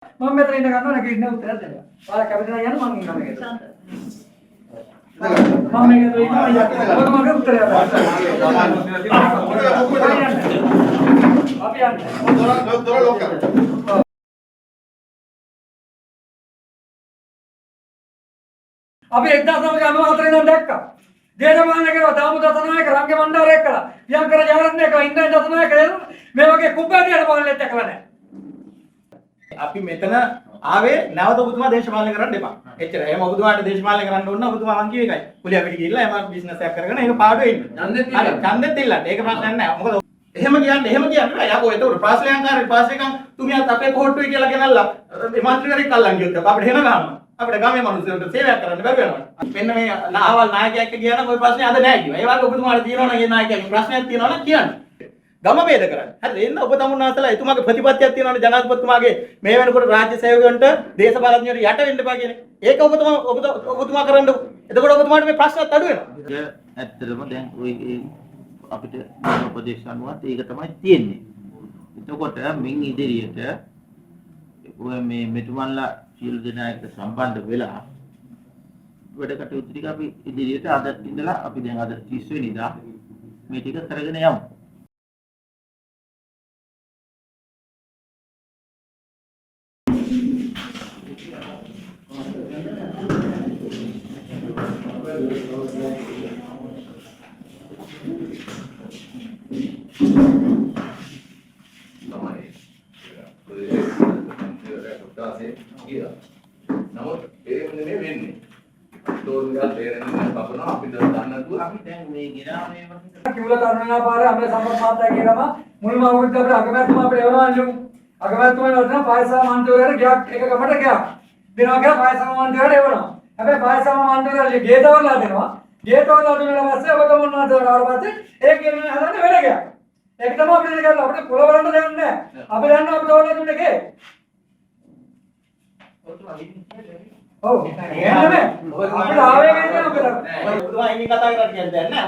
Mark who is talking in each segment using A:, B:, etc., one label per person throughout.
A: මම මෙතන ඉන්න ගන්නවා නේ කින්න උත්තර දෙන්න. ඔයාලා කැමති නම් යන්න මම ඉන්නවා මේක. මම මේක දෙන්නවා ඔයාලා මගේ උත්තරය අපි යන්නේ. දොර ලොක් කරන්න. අපි 1994 ඉඳන් දැක්කා. දේශපාලන කරලා දාමුදතනායක රංගේ මණ්ඩාරයක් කළා. පියංකර ජයරත්න කළා. ඉන්දියන් දතනායක මේ වගේ කුඹැදියට පාලනයක් දැකලා නැහැ.
B: අපි මෙතන ආවේ නැවත ඔබතුමා දේශපාලනය කරන්න එපා. එච්චර. එහෙම ඔබතුමාට දේශපාලනය කරන්න ඕන නම් ඔබතුමා මං කිව්ව එකයි. කුලිය අපිට ගිහිල්ලා එම බිස්නස් එකක් කරගෙන ඒක පාඩුවේ ඉන්න. ඡන්දෙත් ඉල්ලන්න. ඒක ප්‍රශ්නයක් නැහැ. මොකද එහෙම කියන්නේ නෑ. යකෝ ඒතකොට පාසලයන්කාරී පාසලෙකන් තුමියත් අපේ කොහොට්ටුවේ කියලා ගෙනල්ලා මේ මන්ත්‍රීවරයෙක් අල්ලන් ගියොත් අපිට එහෙම ගන්නවා. අපිට ගමේ මිනිස්සුන්ට සේවයක් කරන්න බැරි වෙනවා. මෙන්න මේ නාවල් නායකයෙක් කියනවා કોઈ ප්‍රශ්නේ අද නැහැ කියනවා. ඒ වගේ ඔබතුමාට තියෙනවා නම් ඒ නායකයාගේ ප්‍රශ්නයක් තියෙනවා නම් කියන්න. ගම ભેද කරන්න. හරි එන්න ඔබ තමුන්නාසලා එතුමාගේ ප්‍රතිපත්තියක් තියෙනවනේ ජනාධිපතිතුමාගේ මේ වෙනකොට රාජ්‍ය සේවකයන්ට දේශපාලඥයන්ට යට වෙන්න එපා කියන්නේ. ඒක ඔබතුමා කරන්න. එතකොට ඔබතුමාට මේ ප්‍රශ්නත් අඩු වෙනවා.
C: ඇත්තටම දැන් ඔය අපිට උපදේශ අනුවත් ඒක තමයි තියෙන්නේ. එතකොට මින් ඉදිරියට ඔය මේ මෙතුමන්ලා සියලු දෙනා එක්ක සම්බන්ධ වෙලා වැඩ කටයුතු ටික අපි ඉදිරියට අද ඉඳලා අපි දැන් අද 30 වෙනිදා මේ ටික කරගෙන යමු.
D: නමුත් ඒ වෙන්නේ වෙන්නේ. තෝරනවා තේරෙන්නේ අපන අපි දන්නතු
C: අපි දැන් මේ ගිරාමේ
A: කිව්ල තරුණයා පාරේ අපේ සම්පත් මාත්‍යා කියනවා මුල්ම අවුරුද්ද අපේ අගමැතිතුමා අපිට එවනවලු. අගමැතිතුමා වටන පායසා මන්ත්‍රීවරයාට ගියක් එක ගමට ගියා. දෙනවා කියලා පායසා මන්ත්‍රීවරයාට එවනවා. හැබැයි පායසා මන්ත්‍රීවරයා ගේතවලා දෙනවා. ගේතවලා දුන්නා පස්සේ ඔබ තමුන්නාට ආවට පස්සේ ඒ කියන්නේ හදන්න වෙන ගියා. ඒක තමයි අපිට කරලා අපිට පොළ වලන්න දෙන්නේ නැහැ. අපි දන්නවා අපි තෝරලා දුන්නේ කේ. ඔව් එහෙමනේ. අපිට ආවේගයෙන් යනවා අපිට.
B: ඔබතුමා ඉන්නේ කතා කරලා කියන්නේ නැහැ.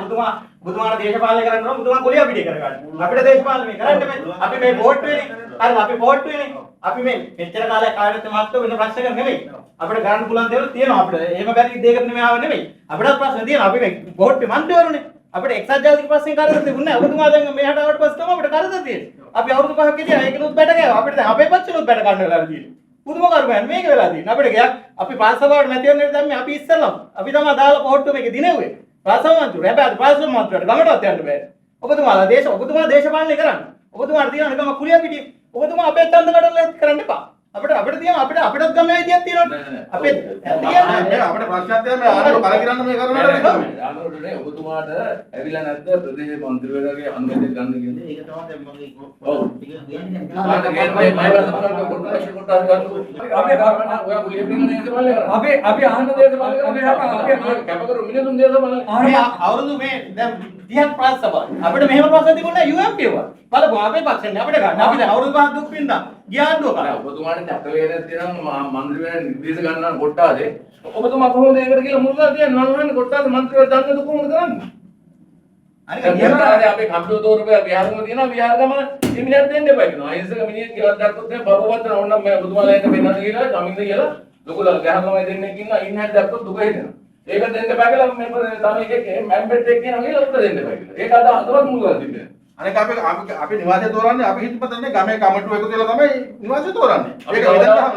B: ඔබතුමාට දේශපාලනය කරන්න ඕන ඔබතුමා කොලිය පිටේ කරගන්න. අපිට දේශපාලනය කරන්න බෑ. අපි මේ වෝට් වෙන්නේ. හරි අපි වෝට් වෙන්නේ. අපි මේ මෙච්චර කාලයක් කාර්යත් මාත්‍ර වෙන ප්‍රශ්නයක් නෙමෙයි. අපිට ගන්න පුළුවන් දේවල් තියෙනවා අපිට. එහෙම බැරි දෙයකට නෙමෙයි ආව නෙමෙයි. අපිටත් ප්‍රශ්න තියෙනවා. අපි මේ වෝට් මන්ත්‍රීවරුනේ. අපිට එක්සත් ජාතික ප්‍රශ්නේ කරදර තිබුණේ නැහැ. ඔබතුමා දැන් මෙහාට ආවට පස්සේ තමයි අපිට කරදර තියෙන්නේ. අපි අවුරුදු 5ක් ඉඳලා ඒකලුත් බැට ගෑවා. අපිට දැන් අපේ පක්ෂෙලුත් බැට ගන්න වෙලා තියෙන්නේ. පුදුම කර්මයන් මේක වෙලා තියෙන්නේ. අපිට ගයක් අපි පාසසභාවට නැති වෙන නේද දැන් අපි ඉස්සෙල්ලම අපි තමයි දාලා පොහොට්ටු මේක දිනෙව්වේ. පාසම මන්ත්‍රී හැබැයි පාසම මන්ත්‍රීට ගමටවත් යන්න බෑ. ඔබතුමාලා ඔබතුමා දේශපාලනය කරන්න. ඔබතුමාට තියෙන එකම කුලිය පිටියේ. ඔබතුමා අපේ ඡන්ද කඩලා කරන්න එපා. අපිට තියෙන අපිටත් ගමේ අයිතියක් තියෙනවනේ. අපේ
D: අපිට ප්‍රශ්නයක් තියෙනවා මේ ආණ්ඩුව බලකිරන්න මේ කරනවට ආණ්ඩුවනේ ඔබතුමාට ඇවිල්ලා නැද්ද ප්‍රදේශ මන්ත්‍රීවරයාගේ අනුමැතිය ගන්න කියන්නේ
C: ඒක තමයි දැන් මගේ
D: ඔව්
C: ටික කියන්නේ
D: ආණ්ඩුව කියන්නේ මම වලට පොඩ්ඩක් කොටස් ගන්න ඔයා කුලිය පිටින් දේශපාලනය කරා අපි ආණ්ඩුව දේශපාලනය කරා අපි කැපකරු මිනිසුන් දේශපාලනය
B: අවුරුදු මේ දැන් 30ක් ප්‍රාසභාව. අපිට මෙහෙම ප්‍රශ්න තිබුණේ UMP ඒවා. බලපන් අපේ පක්ෂනේ අපිට ගන්න. අපි දැන් අවුරුදු 5ක් දුක් විඳා. ගියාන්දුව කරා.
D: ඔබතුමාට චක්‍රවේදයක් තියෙනවා මන්ත්‍රී වෙන නිර්දේශ ගන්නවා කොට්ටාසේ. ඔබතුමා කොහොමද ඒකට කියලා මුල්ලා තියන්නේ මම වෙන කොට්ටාසේ මන්ත්‍රීව දන්නේ කොහොමද කරන්නේ? අනික ගියන්තාවේ අපේ කම්පියුටර් තෝරපේ විහාරම තියෙනවා විහාරගම ඉමිනියත් දෙන්න එපා කියනවා. අයිසක මිනිහෙක් ගෙවක් දැක්කොත් දැන් බබුවත් ඕනනම් මම ඔබතුමාලා එන්න වෙනද කියලා කමින්ද කියලා ලොකු විහාරගමයි දෙන්නෙක් ඉන්නවා ඉන්නහට දැක්කොත් දුක හිතෙනවා. ඒක දෙන්න එපා කියලා මම තමයි එකේ මැම්බෙට් එක කියනවා කියලා උත්තර දෙන්න එපා කියලා. ඒක අද අදවත් මුල්ලා තිබෙනවා.
E: අනික අපි නිවාසය තෝරන්නේ අපි හිතපතන්නේ ගමේ කමිටුව එකතු වෙලා තමයි නිවාසය තෝරන්නේ. ඒක වෙනස් වෙනවා.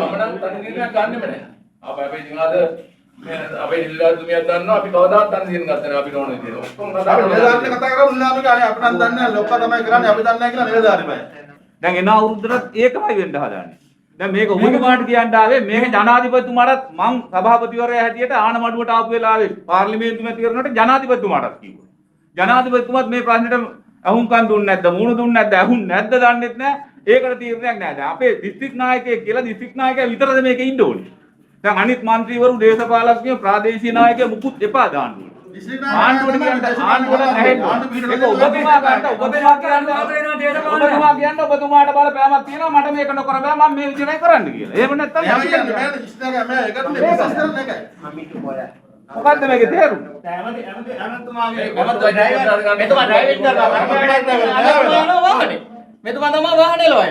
D: මම නම් තනි නිර්ණයක් ගන්නෙම නැහැ. අපේ ජීවනාද අපේ නිලධාරිතුමියක් දන්නවා අපි කවදාවත් තනි නිර්ණයක් ගත්තේ නැහැ අපිට ඕන විදියට. ඔක්කොම
E: අපි නිලධාරිතුමිය කතා කරා උන්නාමක අනේ අපිට නම් දන්නේ නැහැ ලොක්කා තමයි කරන්නේ අපි දන්නේ නැහැ කියලා නිලධාරිමයි.
F: දැන් එන අවුරුද්දට ඒකමයි වෙන්න හදාන්නේ. දැන් මේක ඔබතුමාට කියන්න ආවේ මේක ජනාධිපතිතුමාටත් මං සභාපතිවරයා හැටියට ආණමඩුවට ආපු වෙලාවේ පාර්ලිමේන්තු මැතිවරණයට ජනාධිපතිතුමාටත් කිව්වා. ජනාධිපතිතුමාත් මේ ප්‍රශ්නෙට අහුම්කම් දුන්නේ නැද්ද මූණ දුන්නේ නැද්ද අහුන් නැද්ද දන්නෙත් නැහැ. ඒකට තීරණයක් නැහැ. දැන් අපේ දිස්ත්‍රික් නායකයෙක් කියලා දිස්ත්‍රික් නායකයා විතරද මේකේ ඉන්න ඕනේ. දැන් අනිත් മന്ത്രിවරු දේශපාලකයෝ ප්‍රාදේශීය නායකයෝ මුකුත් එපා දාන්න ඕනේ. ආණ්ඩුවට කියන්නේ ආණ්ඩුවට නැහැ. ඒක ඔබතුමා ගන්න ඔබතුමා කියන්නේ ඔබතුමාට බලපෑමක් තියෙනවා මට මේක නොකර බෑ මම මේ විදිහටයි කරන්න කියලා. එහෙම නැත්නම්
E: මම කියන්නේ මම ඉස්තර මම ඒකට ප්‍රශ්න එකයි.
C: මම මේක පොරා
F: මොකද්ද මේකේ තේරුම?
B: ඇමතුමාගේ එතුමා ඩ්‍රයිවර් කරනවා. මෙතුමා තමයි වාහනේ ලෝය.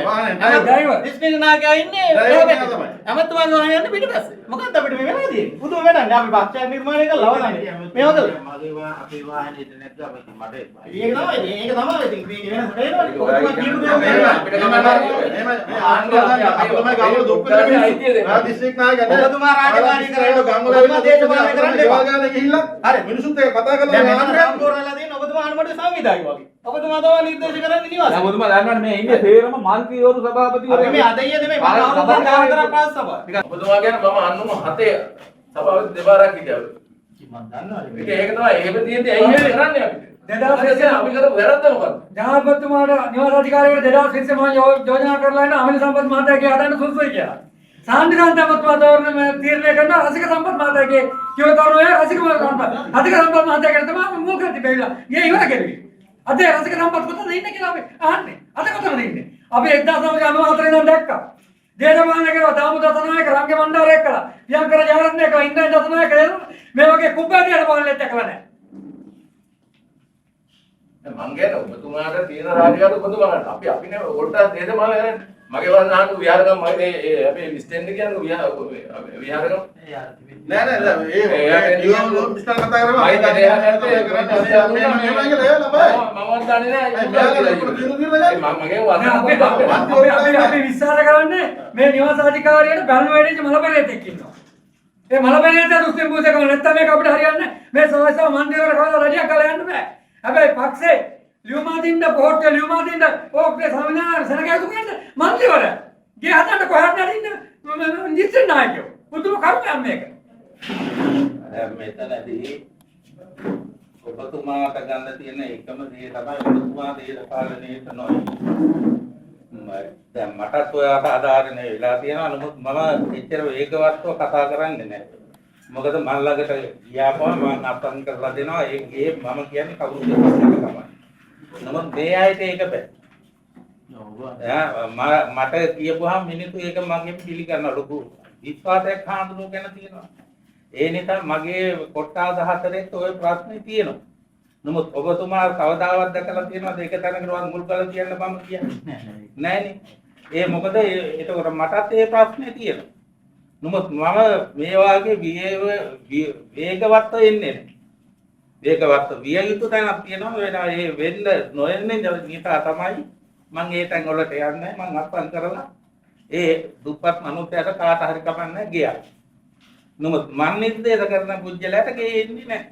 A: driver.
B: දිස්ත්‍රික් නායකයා ඉන්නේ
E: driver
B: එහා
E: තමයි.
B: පැත්තේ. ඇමතුමාගේ වාහනේ යන්නේ පිටිපස්සේ. මොකක්ද අපිට මේ වෙලා තියෙන්නේ? පුදුම වැඩක්. අපි පක්ෂයක් නිර්මාණය කරලා අවදාන්නේ. මේව කළා.
C: මගේ අපේ වාහනේට නැත්නම් අපි මට
B: ඒක තමයි ඉතින් මේක වෙනස වෙනවා. ඔබතුමා කියපු දේ ඔබතුමා රාජකාරී කරන්න ඔබතුමා දේශපාලනය කරන්න එපා.
E: හරි මිනිසුත් ඒක කතා
B: දැන්
E: කරලා
B: මම කරලා තියෙන ඔබතුමා අනුමත සංවිධායක වගේ. ඔබතුමා තමයි නිර්දේශ කරන්නේ නිවාස.
F: දැන් ඔබතුමා දන්නවනේ මේ ඉන්නේ තේරම මන්ත්‍රීවරු සභාපතිවරු
B: අපි මේ අදయ్య නෙමෙයි මම අවුරුදු 4ක් පාස් සභාව.
D: ඔබතුමා කියන්නේ මම අන්නුම 7 සභාවට දෙපාරක් හිටියා.
C: මම දන්නවා
D: ඒක තමයි එහෙම තියෙද්දි ඇයි එහෙම කරන්නේ අපිට?
A: 2020
D: අපි කරපු වැරද්ද මොකද්ද?
A: ජනාධිපතිතුමාට නිවාස අධිකාරියට 2020 මම යෝජනා කරලා ඉන්න අමිල සම්පත් මහතාගේ හදන්න සුදුසුයි කියලා. සාන්තිකාන්ත මහත්මයා තෝරන මේ තීරණය කරන රසික සම්පත් මහතාගේ කියවතරෝය රසික සම්පත් අධික සම්පත් මහතාගේ තමයි මුල් කර තිබෙලා. ඊයේ ඉවර කෙරුවේ. අද රසික සම්පත් කොතනද ඉන්නේ කියලා අපි අහන්නේ. අද කොතනද ඉන්නේ? අපි 1994 ඉඳන් දැක්කා. දේශපාලන කරලා දාමුදතනායක රංගේ මණ්ඩාරයක් කළා. පියංකර ජයරත්න කළා. ඉන්දියන් දතනායක මේ වගේ කුබ්බාදියට පාලනයත් කළා නැහැ.
D: මං කියන්නේ ඔබතුමාට තියෙන රාජකාරී ඔබතුමාට අපි නේ පොඩ්ඩක් දේශපාලනය කරන්නේ. මගේ වරණ අහන්න විහාරගම මගේ අපේ ස්ටෙන්ඩ් කියන්නේ විහාරගම
E: නෑ ඒ නියම විස්තර කතා කරනවා
D: මම දන්නේ නැහැ
A: අපි විශ්වාස කරන්නේ මේ නිවාස අධිකාරියට බැලු වැඩිච්ච මලපැරියෙක් ඉන්නවා. ඒ මලපැරියට දුස්තිම් පූජා කරන නැත්නම් මේක අපිට හරියන්නේ නැහැ. මේ සෝයසව මන්දිරවල කවදා රැඩියක් කරලා යන්න බෑ. හැබැයි පක්ෂේ ලියුමාදින්න පොහොට්ටේ ලියුමාදින්න ඕකේ සමිනාර සනගයතු කියන්නේ මන්ත්‍රීවර. ගේ හදන්න කොහෙන්ද අරින්න දිස්ත්‍රික් නායකයෝ. පුදුම කර්මයක් මේක.
C: මෙතනදී ඔබතුමාට ගන්න තියෙන එකම දේ තමයි ඔබතුමා දේශපාලනයට නොයි. දැන් මටත් ඔයාට ආධාරණය වෙලා තියෙනවා. නමුත් මම එච්චර වේගවත්ව කතා කරන්නේ නැහැ. මොකද මම ළඟට ගියාපම මම අත්පත් කරලා දෙනවා. ඒ මම කියන්නේ කවුරුද තමයි. නමුත් මේ ආයතේ ඒක බෑ. මට කියපුවාම මිනිස්සු ඒක මගෙන් පිළිගන්න ලොකු විශ්වාසයක් හාමුදුරුවෝ ගැන තියෙනවා. ඒ නිසා මගේ කොට්ටාස 4ෙත් ওই ප්‍රශ්නේ තියෙනවා. නමුත් ඔබතුමා කවදාවත් දැකලා තියෙනවද ඒක තැනකවත් මුල් කරලා කියන්න මම කියන්නේ නෑනේ. ඒ මොකද ඒකට මටත් ඒ ප්‍රශ්නේ තියෙනවා. නමුත් මම මේ වාගේ වේගවත් වෙන්නේ නැහැ. වේගවත් විය යුතු තැනක් තියෙනවා. ඒ වෙන්න නොවෙන්නේ නිසා තමයි මම ඒ තැන් වලට යන්නේ. මම අත්පත් කරලා ඒ දුප්පත් මනුස්සයාට කාට හරි කපන්න ගියා. නමුත් මන් නිර්දේශ කරන පුජ්‍යලයට ගේන්නේ නැහැ.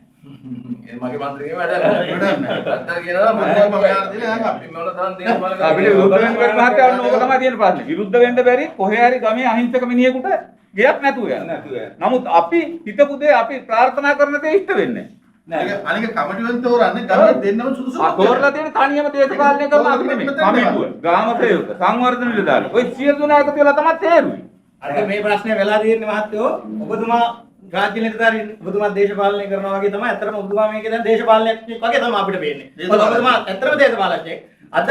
D: මගේ මන්ත්‍රීගේ වැඩ නැහැ. අත්ත කියනවා මම යාර දින අපි මොන තරම් දේශ බලක
F: අපිට විරුද්ධ වෙන්න බැරි මහත්තයා ඔන්න ඕක තමයි තියෙන ප්‍රශ්නේ. විරුද්ධ වෙන්න බැරි කොහේ හරි ගමේ අහිංසක මිනිහෙකුට ගියක් නැතුව යනවා. නමුත් අපි හිතපු දේ අපි ප්‍රාර්ථනා කරන දේ ඉෂ්ට වෙන්නේ නැහැ.
E: අනික කමිටුවෙන් තෝරන්නේ ගමේ දෙන්නම සුදුසු
F: තෝරලා තියෙන තනියම දේශපාලනය කරන අපි නෙමෙයි. කමිටුව, ගාම සේවක, සංවර්ධන නිලධාරී. ඔය සියලු දෙනා එකතු වෙලා තමයි තේරුවේ.
B: අර මේ ප්‍රශ්නේ වෙලා තියෙන්නේ මහත්තයෝ ඔබතුමා රාජ්‍ය නිලධාරීන් ඔබතුමා දේශපාලනය කරනවා වගේ තමයි අතරම ඔබතුමා මේකේ දැන් දේශපාලනයක් වගේ තමයි අපිට පේන්නේ. ඔබතුමා ඇත්තම දේශපාලනයක්. අද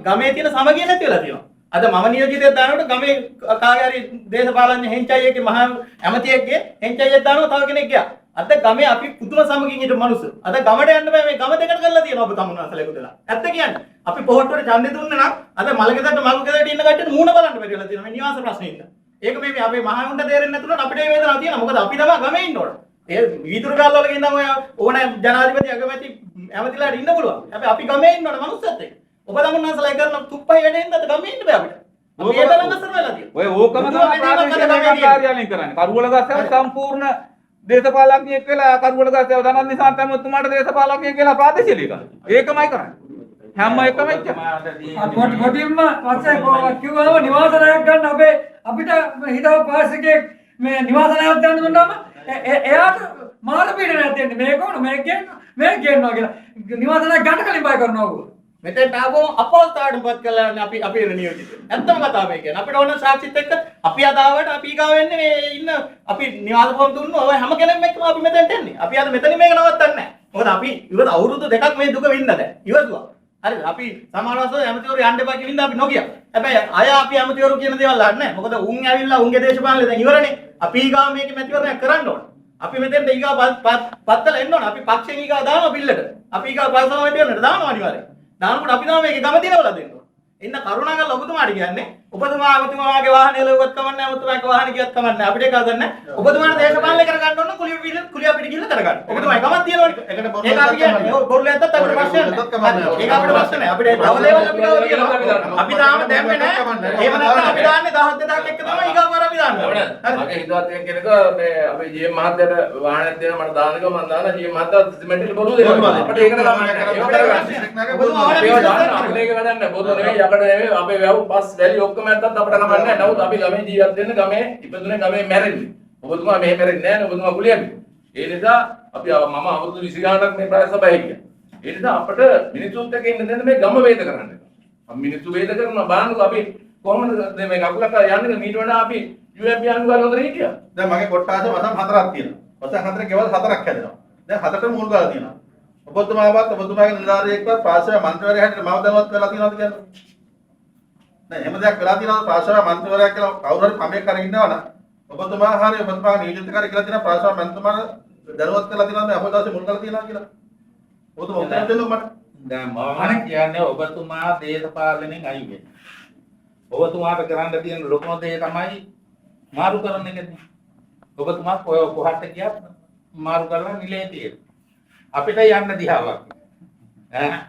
B: ගමේ තියෙන සමගිය නැති වෙලා තියෙනවා. අද මම නියෝජිතයෙක් දානකොට ගමේ කාගේ හරි දේශපාලන හෙන්චයියගේ මහා ඇමතියෙක්ගේ හෙන්චයියෙක් දානවා තව කෙනෙක් ගියා. අද ගමේ අපි පුදුම සමගින් හිටපු මිනිස්සු. අද ගමට යන්න බෑ මේ ගම දෙකට කරලා තියෙනවා ඔබ තමුන්නාසල එකතුලා. ඇත්ත කියන්නේ. අපි පොහොට්ටුවට ඡන්දෙ දුන්නේ නම් අද මලකෙදට මල්කෙදට ඉන්න කට්ටියට මූණ බලන්න බැරි වෙලා තියෙනවා මේ නිවාස ප්‍රශ්නේ ඉන්න. ඒක මේ අපේ මහා උණ්ඩ තේරෙන්නේ නැතුනොත් අපිට මේ වේදනාව තියෙනවා. මොකද අපි තමයි ගමේ ඉන්න ඕන. ඒ වීදුරු ගාල් වල ගින්නම් ඔය ඕන ජනාධිපති අගමැති ඇමතිලාට ඉන්න පුළුවන්. හැබැයි අපි ගමේ ඉන්න ඕන මනුස්සයත් එක්ක. ඔබ තමුන්නාසලා කරන තුප්පයි වැඩේ ඉඳලා ගමේ ඉන්න බෑ අපිට. අපි ඒ තරම් අසර වෙලා තියෙනවා.
F: ඔය ඕකම තමයි ප්‍රාදේශීය කාර්යාලයෙන් කරන්නේ. කරුවලගස්සව සම්පූර්ණ දේශපාලඥයෙක් වෙලා කරුවලගස්සව ධනන්ද නිසාන්ත මහත්මයාට දේශපාලඥයෙක් කියලා ප්‍රාදේශීය කරන්නේ. ඒකමයි කරන්නේ. හැම එකම ඉච්ච.
A: කොටින්ම පස්සේ කිව්වම නිවාස ණයක් ගන්න අපිට හිතව පාස් එකේ මේ නිවාස ණයක් ගන්න දුන්නාම එයාට මාර පීඩනයක් දෙන්නේ මේක ඕන මේක කියනවා කියලා. නිවාස ණයක් ගන්න කලින් බය කරනවා ඕගොල්ලෝ.
B: මෙතෙන්ට ආවම අපෝස්තාවටපත් කළා අපි නියෝජිත. ඇත්තම කතාව මේ කියන්නේ. අපිට ඕන සාක්ෂිත් එක්ක අපි අදාවට අපි ගාව වෙන්නේ මේ ඉන්න අපි නිවාස ෆෝම් දුන්නෝ ඔය හැම කෙනෙක්ම එක්කම අපි මෙතෙන්ට එන්නේ. අපි අද මෙතන මේක නවත්තන්නේ නැහැ. මොකද අපි ඉවත අවුරුදු දෙකක් මේ දුක වින්ද දැන්. ඉවතුවා. හරිද? අපි සමානවස්ව ඇමතිවරු යන්න එපා කියන අපි නොගියා. හැබැයි අය අපි ඇමතිවරු කියන දේවල් අහන්නේ නැහැ. මොකද උන් ඇවිල්ලා උන්ගේ දේශපාලනේ දැන් ඉවරනේ. අපි ගාව මේක මැතිවරණයක් කරන්න ඕන. අපි මෙතෙන්ට ඊගා පත්තල එන්න ඕන. අපි පක්ෂෙන් ඊගා දානවා බිල්ලට. අපි ඊගා ප්‍රසාව වැඩි වෙනට දානවා අනිවාර්යයෙන්. දානකොට අපි තමයි මේකේ ගම දිනවලා දෙන්න ඕන. ඉන්න කරුණාකරලා ඔබතුමාට කියන්නේ ඔබතුමා ඔබතුමාගේ වාහනේ ලෙව්වත් කමන්නේ ඔබතුමාගේ වාහනේ ගියත් කමන්නේ අපිට ඒක හදන්න ඔබතුමාට දේශපාලනය කරගන්න ඕන කුලිය පිට ගිහිල්ලා කරගන්න ඔබතුමායි කමක් තියෙනවනේ ඒක අපි කියන්නේ ඔය බොරුල ඇත්තත් අපිට ප්‍රශ්න නැහැ ඒක අපිට ප්‍රශ්න නැහැ අපිට තව දේවල් අපි ගාව තියෙනවා අපි තාම දැම්මේ නැහැ එහෙම නැත්නම් අපි දාන්නේ 17000ක් එක්ක තමයි ඊගාවර අපි දාන්නේ
D: මගේ හිතවත් කෙනෙක් මේ අපේ ජීඑම් මහත්තයාට වාහනයක් දෙනවා මට දාන්න කිව්ව මම දානවා ජීඑම් මහත්තයා සිමෙන්ට් බොරු දෙනවා අපිට ඒකට අපිට ඒක වැඩක් නැහැ බොරු නෙවෙයි යකඩ නෙවෙයි අපේ වැව් බස් වැලි ඔක්කොම ඇත්තත් අපිට කමක් නැහැ නමුත් අපි ගමේ ජීවත් වෙන්න ගමේ ඉපදුනේ ගමේ මැරෙන්නේ ඔබතුමා මෙහෙ මැරෙන්නේ නැහැ ඔබතුමා කුලියන්නේ ඒ නිසා අපි මම අවුරුදු 20 ගානක් මේ ප්‍රාය සභාවේ ගියා ඒ නිසා අපිට මිනිස්සුත් එක්ක ඉන්න දෙන්න මේ ගම වේද කරන්න අපි මිනිස්සු වේද කරනවා බලන්නකෝ අපි කොහොමද මේ කකුලට යන්නේ මීට වඩා අපි UMP අනුගාල හොඳට හිටියා
E: දැන් මගේ කොට්ටාසේ වසම් 4ක් තියෙනවා වසම් 4 ගෙවල් 4ක් හැදෙනවා දැන් 4ට මූල් ගාලා තියෙනවා ඔබතුමාවත් ඔබතුමාගේ නිලධාරියෙක්වත් පාසල මන්ත්‍රීවරයා හැටියට මම දැනුවත් වෙලා තියෙනවද කියන්නේ දැන් එහෙම දෙයක් වෙලා තියෙනවා පාසල මන්ත්‍රීවරයා කියලා කවුරු හරි කමෙක් කරගෙන ඉන්නවනම් ඔබතුමා හරි ඔබතුමාගේ නියෝජිතකාරී කියලා තියෙන පාසල මන්ත්‍රීතුමාට දැනුවත් කරලා තියෙනවද මේ අපදාසේ මුල් කරලා තියෙනවා කියලා ඔබතුමා උත්තර දෙන්න මට
C: දැන් මම කියන්නේ ඔබතුමා දේශපාලනයෙන් අයින් වෙන්න. ඔබතුමාට කරන්න තියෙන ලොකුම දේ තමයි මාරු කරන එකනේ. ඔබතුමා කොහොට ගියත් මාරු කරලා නිලයේ තියෙන. අපිට යන්න දිහාවක්.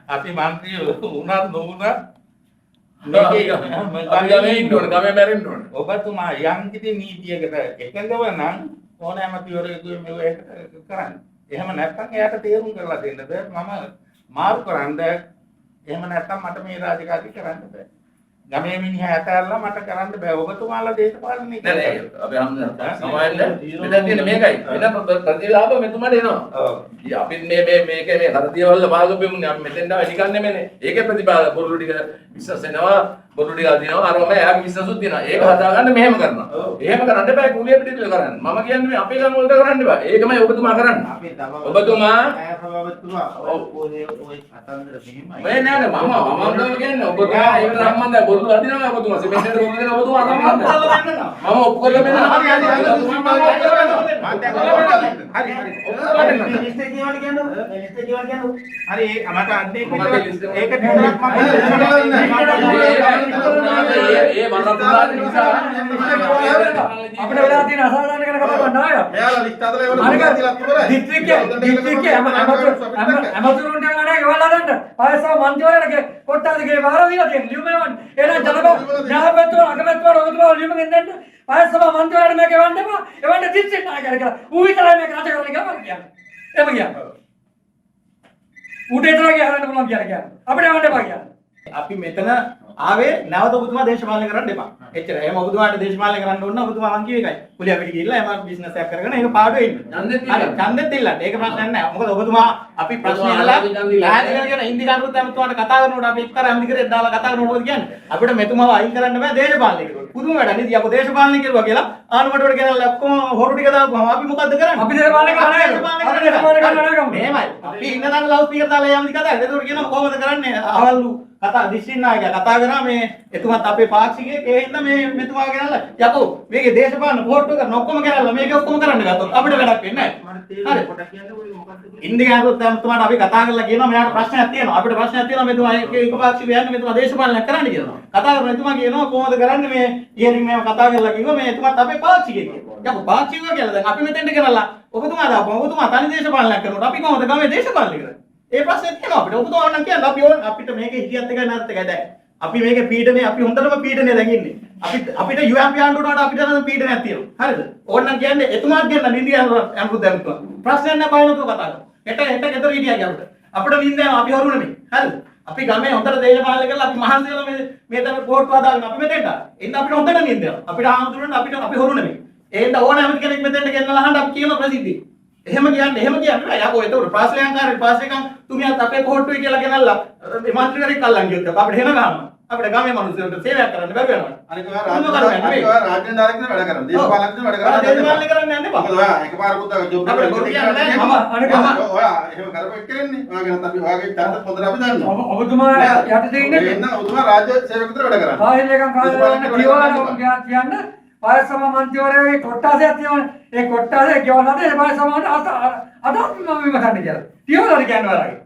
C: අපි මන්ත්‍රී වුණත් නොවුණත්
D: ගමේ ඉන්න ඕන ගමේ මැරෙන්න ඕන
C: ඔබතුමා යම් කිසි නීතියකට එකඟව නම් ඕනෑම පියවරකින් මේක කරන්න. එහෙම නැත්නම් එයාට තේරුම් කරලා දෙන්න බෑ මම මාරු කරන්න එහෙම නැත්නම් මට මේ රාජකාරී කරන්න බෑ. ගමේ මිනිහා ඇතැල්ලා මට කරන්න බෑ. ඔබතුමාලා දේශපාලනය
D: නෑ නෑ අපි සමාවෙන්න මෙතන තියෙන මේකයි වෙන ප්‍රතිලාභ මෙතුමාට එනවා ඔව් අපි මේකේ මේ හරදියවල භාගපෙමුනේ අපි මෙතෙන්ට නිකන් නෙමෙයිනේ ඒකේ ප්‍රතිපාද බොරුළු ටික විශ්වාස වෙනවා බොරුළු ටික අදිනවා අරම එයාගේ විශ්වාසුත් දෙනවා ඒක හදාගන්න මෙහෙම කරනවා එහෙම කරන්න බෑ කුලිය පිටිදල කරන්න මම කියන්නේ මේ අපේ ගම වලට කරන්න බෑ ඒකමයි ඔබතුමා කරන්නේ ඔබතුමා ඔය අතන්දර මෙහෙමයි
C: මේ
D: නෑ මම කියන්නේ ඔබතුමා ඒකට සම්බන්ධයි බොරුළු අදිනවා ඔබතුමා සිමෙන්ට් එක බොරුළු දෙනවා ඔබතුමා සම්බන්ධයි මම ඔප්පු කරලා මෙන්න හරි
B: මිනිස්ටර් කියවල කියන්නේ මිනිස්ටර් කියවල කියන්නේ
C: හරි මට අන්නේ ඒක විතරක් මම
D: ඒ මනසට නිසා
A: අපිට වෙලා තියෙන අසාධාරණ කරන කතාවක් නෑ.
E: මෙයාලා ලිස්ට් හදලා ඒවල මුල් කරලා ඉවරයි
A: දිස්ත්‍රික්කයේ අමතුරුන්ට ගානේ ගෙවල් හදන්න. පායසා මන්ත්‍රීවරයාගේ කොට්ටාසේ වාර දීලා තියෙන ලියුමෙන් එන ජනබ ඥාපකත්ව අගමැතිවරු ඔබතුමා ලියුමෙන් දෙන්න. පායසා මන්ත්‍රීවරයාට මේක එවන්න එපා. එවන්න දිස්ත්‍රික් නායකයලා කියලා. ඌ විතරයි මේක රට කරන්න ගමන් කියන්නේ. එහෙම කියන්නේ. ඌට ඒතරගේ හරන්න පුළුවන් කියන්නේ. අපිට එවන්න එපා කියන්නේ.
B: අපි මෙතන ආවේ නැවත ඔබතුමා දේශපාලනය කරන්න එපා. එච්චරයි. එහෙනම් ඔබතුමාට දේශපාලනය කරන්න ඕන නම් ඔබතුමා මං කිව්ව එකයි. කුලිය අපිට ගිහිල්ලා එම බිස්නස් එකක් කරගෙන ඒක පාඩුවේ ඉන්න. ඡන්දෙත් ඉල්ලන්න. ඒක ප්‍රශ්නයක් නෑ. මොකද ඔබතුමා අපි ප්‍රශ්න අහලා ලෑදි කරගෙන හින්දි කරුත් එමතුමාට කතා කරනකොට අපි එක්තරා ඇමති කරේ දාලා කතා කරනකොට මොකද කියන්නේ? අපිට මෙතුමාව අයින් කරන්න බෑ දේශපාලනය කරුවා. පුදුම වැඩ නේද? අපි දේශපාලනය කරුවා කියලා ආණ්ඩුවට ගෙනල්ලා ඔක්කොම හොරු ටික දාපුවම අපි මොකද්ද කරන්නේ?
A: අපි දේශපාලනය කරන්නේ නැහැ.
B: එහෙමයි. අපි ඉන්න තැන ලවුඩ් ස්පීකර් දාලා යම්දි කතා. ඒකෝට කියනවා කොහොමද කරන්නේ? අවල්ලු කතා දිස්ත්‍රික් නායකයා කතා කරා මේ එතුමත් අපේ පාක්ෂිකයෙක් ඒ හින්දා මේ මෙතුමාව ගෙනල්ලා යකෝ මේකේ දේශපාලන පොට්ටු කරන ඔක්කොම ගෙනල්ලා මේක ඔක්කොම කරන්න ගත්තොත් අපිට වැඩක් වෙන්නේ නැහැ. හරි. කොට කියන්නේ ඔය මොකද්ද? ඉන්දියානුත් එතුමාට අපි කතා කරලා කියනවා මෙයාට ප්‍රශ්නයක් තියෙනවා. අපිට ප්‍රශ්නයක් තියෙනවා මෙතුමා එක පාක්ෂිකව යන්නේ මෙතුමා දේශපාලනයක් කරන්න කියනවා. කතා කරන එතුමා කියනවා කොහොමද කරන්නේ මේ ඉතින් මේව කතා කරලා කිව්වා මේ එතුමත් අපේ පාක්ෂිකයෙක් කියලා. යකෝ පාක්ෂිකව කියලා දැන් අපි මෙතෙන්ට ගෙනල්ලා ඔබතුමා දාපුවා ඔබතුමා තනි දේශපාලනයක් කරනකොට අපි කොහොමද ගමේ දේශපාලනය කරන්නේ? ඒ ප්‍රශ්නේ තියෙනවා අපිට. ඔබතුමා නම් කියන්නේ අපි ඕන අපිට මේකේ හිටියත් එකයි නැත් එකයි දැන්. අපි මේකේ පීඩනේ අපි හොඳටම පීඩනේ දැන් ඉන්නේ. අපිට UMP ආණ්ඩුවට අපිට නම් පීඩනයක් තියෙනවා. හරිද? ඕනනම් කියන්නේ එතුමාත් කියන්න නින්දියානු අනුරුද්ධ ඇමතුමා. ප්‍රශ්නයක් නැහැ බලනකෝ කතා කරමු. හෙට ගෙදර හිටියා කියවට. අපිට නින්දෑම අපි හරු නෙමෙයි. හරිද? අපි ගමේ හොඳට දේශපාලනය කරලා අපි මහන්සි වෙලා මේ තමයි පොට්ටු හදාගෙන අපි මෙතෙන්ට ආවා. එන්න අපිට හොඳට නින්දෑම. අපිට ආමතුරුන් අපිට අපි හරු නෙමෙයි. එහෙනම් ඕනෑම කෙනෙක් මෙතෙන්ට ගෙන්නලා අහන්න අපි කියන ප්‍රසිද්ධිය. එහෙම කියන්නේ නෑ. යකෝ ඒතකොට පාසලයන්කාරේ පාසලෙකන් තුමියත් අපේ පොට්ටුයි කියලා ගෙනල්ලා මේ මන්ත්‍රීවරයෙක් අල්ලන් ගියොත් අපිට හෙන ගන්නවා. අපිට ගමේ මිනිස්සුන්ට සේවයක් කරන්න බැරි වෙනවා.
E: අනික ඔයා රාජ්‍ය නායකයන් වැඩ කරනවා. දේශපාලනඥයන් වැඩ කරනවා.
B: දේශපාලනය කරන්න යන්න එපා.
E: මොකද ඔයා එකපාරකුත් ජොබ්
B: අපිට බොරු කියන්නේ නෑ. මම
E: ඔයා එහෙම කරපෙක් කරන්නේ. ඔයාගෙනත් අපි ඔයාගේ තරත හොඳට අපි දන්නවා.
A: ඔබතුමා යටතේ ඉන්නේ.
E: එන්න ඔබතුමා රාජ්‍ය සේවකයෙකුට වැඩ කරනවා.
A: කාහිලකම් කියවන පායසම මන්ත්‍රීවරයාගේ කොට්ටාසයක් තියෙනවා. ඒ කොට්ටාසේ කියවනද ඒ පායසම අදත් මම විමසන්නේ කියලා. තියවලද කියන්නේ වලගේ.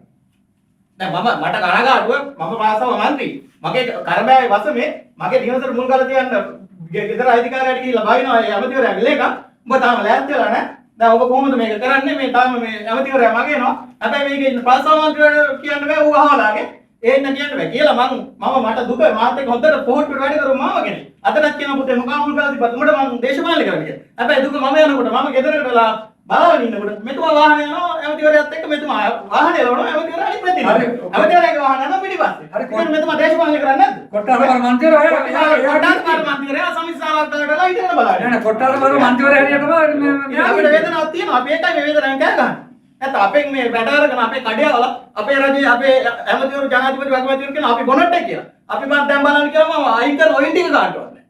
B: දැන් මට කනගාටුව මම පාසම මන්ත්‍රී මගේ කරබෑවේ වසමේ මගේ නිවසට මුල් කරලා තියන්න ගෙදර අධිකාරියට ගිහිල්ලා බයිනවා ඒ ඇමතිවරයාගේ ලේකම් උඹ තාම ලෑස්ති වෙලා නැහැ දැන් ඔබ කොහොමද මේක කරන්නේ මේ තාම මේ ඇමතිවරයා මගේ එනවා හැබැයි මේකේ ඉන්න පාසම මන්ත්‍රීවරයා කියන්න බෑ ඌ අහලාගේ ඒන්න කියන්න බෑ කියලා මම මට දුක මාත් එක්ක හොඳට පොහොට්ටුවට වැඩ කරු මාව කෙනෙක් අතනත් කියන පුතේ මොකක් මුල් කරලා තිබ්බත් උඹට මම දේශපාලනය කරන්න කියලා හැබැයි දුක මම යනකොට මම ගෙදරටලා බලාගෙන ඉන්නකොට මෙතුමා වාහනේ යනවා ඇමතිවරයාත් එක්ක මෙතුමා වාහනේ යනවා ඇමතිවරයා අනිත් පැත්තේ ඉන්නවා ඇමතිවරයාගේ වාහන යනවා පිටිපස්සේ හරි කොහොමද මෙතුමා දේශපාලනය කරන්නේ නැද්ද
A: කොට්ටාර මන්ත්‍රීවරයා
B: මන්ත්‍රීවරයා සමිතිසාරාධාරයටලා ඉඳලා බලන්න
A: නෑ කොට්ටාර මන්ත්‍රීවරයා හැටියටම
B: අපිට වේදනාවක් තියෙනවා අපි ඒකයි මේ වේදනාවෙන් කෑ ගහන්නේ නැත්නම් අපෙන් මේ වැඩ අරගෙන අපේ කඩේවල අපේ රජයේ අපේ ඇමතිවරු ජනාධිපති වගමතිවරු කියන අපි බොනට් එක කියලා අපි මම දැන් බලන්න කියලා මම අයින් කරන ඔයින් ටික ගන්නවත් නෑ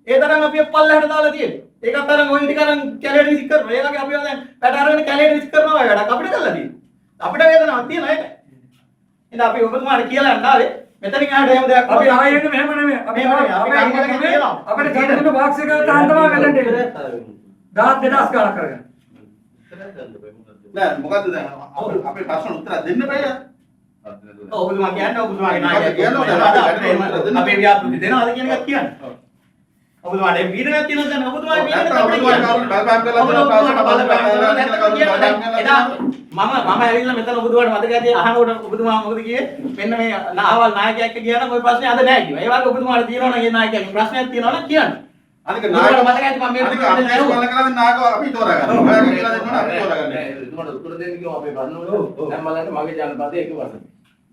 B: ඒ තරම් අපි පල්ලෙහාට දාලා තියෙන්නේ ඒකත් අරන් ඔයින් ටික අරන් කැලේට විසික් කරනවා ඒ වගේ අපි දැන් වැඩ අරගෙන කැලේට විසික් කරනවා වැඩක් අපිට කරලා තියෙන්නේ අපිට වේදනාවක් තියෙනවා ඒක ඉතින් අපි ඔබතුමාට කියලා යන්න ආවේ මෙතනින් ආවට එහෙම දෙයක්
A: අපි ආයෙත් මෙහෙම නෙමෙයි අපි
B: අපි කියනවා
A: අපිට ජනතුන බොක්ස් එක තාන්න තමයි වෙලන්නේ 10000 ගාණක් කරගෙන
E: නෑ මොකද්ද දැන් අපේ ප්‍රශ්න උත්තර දෙන්න බෑ
B: ඔබතුමා කියන්නේ ඔබතුමාගේ නායකයෙක් අපේ ව්‍යාපෘති දෙනවාද කියන එකක් කියන්න ඔබතුමාට මේ පීඩනයක් තියෙනවද දැන් ඔබතුමාගේ පීඩනයක් අපිට කියන්න මම ඇවිල්ලා මෙතන ඔබතුමාට මතක ඇති අහනකොට ඔබතුමා මොකද කිව්වේ මෙන්න මේ නාවල් නායකයෙක් එක්ක ගියා නම් ওই ප්‍රශ්නේ අද නැහැ කිව්වා. ඒ වගේ ඔබතුමාට තියෙනවා නම් ඒ නායකයෙක් ප්‍රශ්නයක් තියෙනවා නම් කියන්න.
E: අනික නායක මතක ඇති මම මේ බලන කරන්නේ නායක අපි තෝරාගන්නවා. ඔයාලා කියලා දෙන්නා අපි තෝරාගන්නවා.
D: එතුමාට උත්තර දෙන්න කිව්වම අපේ බannවල දැන් බලන්න මගේ ජනපදයේ එක වසන.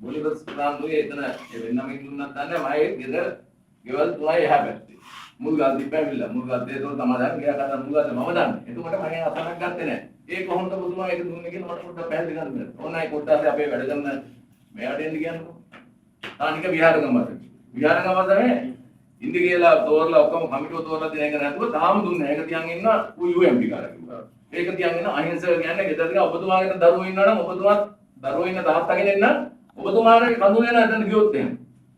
D: බොලිවස් ප්‍රාන්තුවේ එතන වෙනම ඉන්නුන්නත් නැහැ මගේ ගෙදර ගෙවල් තුනයි එහා පැත්තේ. මුල්ගල් දීපැවිල්ලා මුල්ගල් දේතෝ තමයි ගියා කතා මුල්ගල් මම දන්නේ. එතකොට මම අසනක් ගත්තේ නැහැ. ඒ කොහොමද ඔබතුමා ඒක දුන්නේ කියලා මට පොඩ්ඩක් පැහැදිලි කරන්න. ඕනයි කොට්ටාසේ අපේ වැඩ කරන මෙයාට එන්න කියන්නකො. තානික විහාරගමද. විහාරගමද ඉන්දි කියලා තෝරලා ඔක්කොම කමිටුව තෝරලා දෙන එක නැතුව තාම දුන්නේ. ඒක තියන් ඉන්නවා UMP කාරකෝ. ඒක තියන් ඉන්න අහිංසක කියන්නේ ගෙදර ගියා ඔබතුමාගේ දරුවෝ ඉන්නවා නම් ඔබතුමාත් දරුවෝ ඉන්න තාත්තගෙන එන්න ඔබතුමාට කඳුල යන එතන ගියොත් එහෙම.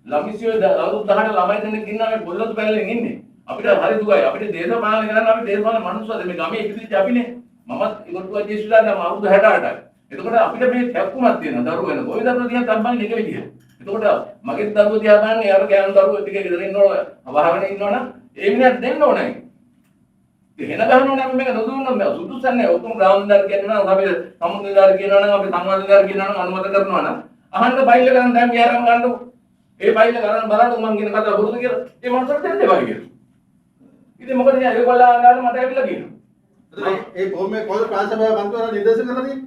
D: ළමිසියෝ අවුරුදු 10ට ළමයි දෙනෙක් ඉන්නවා මේ පොල්ලතු පැලෙන් ඉන්නේ. අපිට හරි දුකයි. අපිට දේශපාලනය කරන්න අපි දේශපාලන මනුස්සයද මේ ගමේ ඉතිරිච්ච අපිනේ. මමත් ඉවර්තුවා ජීවිතලා දැන් අවුරුදු 68යි. එතකොට අපිට මේ කැක්කුමක් තියෙනවා දරුවෝ වෙන. කොයි දරුවෝ දිහා තම්බන්නේ එක විදියට. එතකොට මගේ දරුවෝ දිහා බලන්නේ අර ගෑනු දරුවෝ ටික ගෙදර ඉන්නවනේ වහගෙන ඉන්නවනම් ඒ මිනිහට දෙන්න ඕනේ. එහෙන ගහනෝනේ අපි මේක නොදුන්නොත් මේ සුදුසන්නේ ඔක්කොම ග්‍රාමදාර කියනවා නම් අපි සමුදාදාර කියනවා නම් අපි සංවාදදාර කියනවා නම් අනුමත කරනවා නම් අහන්න බයිල් කරන් දැන් ගියාරම ගන්නකො. ඒ බයිල් කරන් බලන්න මම කියන කතාව බොරුද කියලා. ඒ මනසට දෙන්න දෙපා කියලා. ඉතින් මොකද නේ ඒගොල්ලෝ ආගාන මට ඇවිල්ලා කියනවා.
E: ඒ කොහොමද කොහොමද ප්‍රාන්සභාව මන්ත්‍රීවරයා නිර්දේශ කරලා තියෙන්නේ?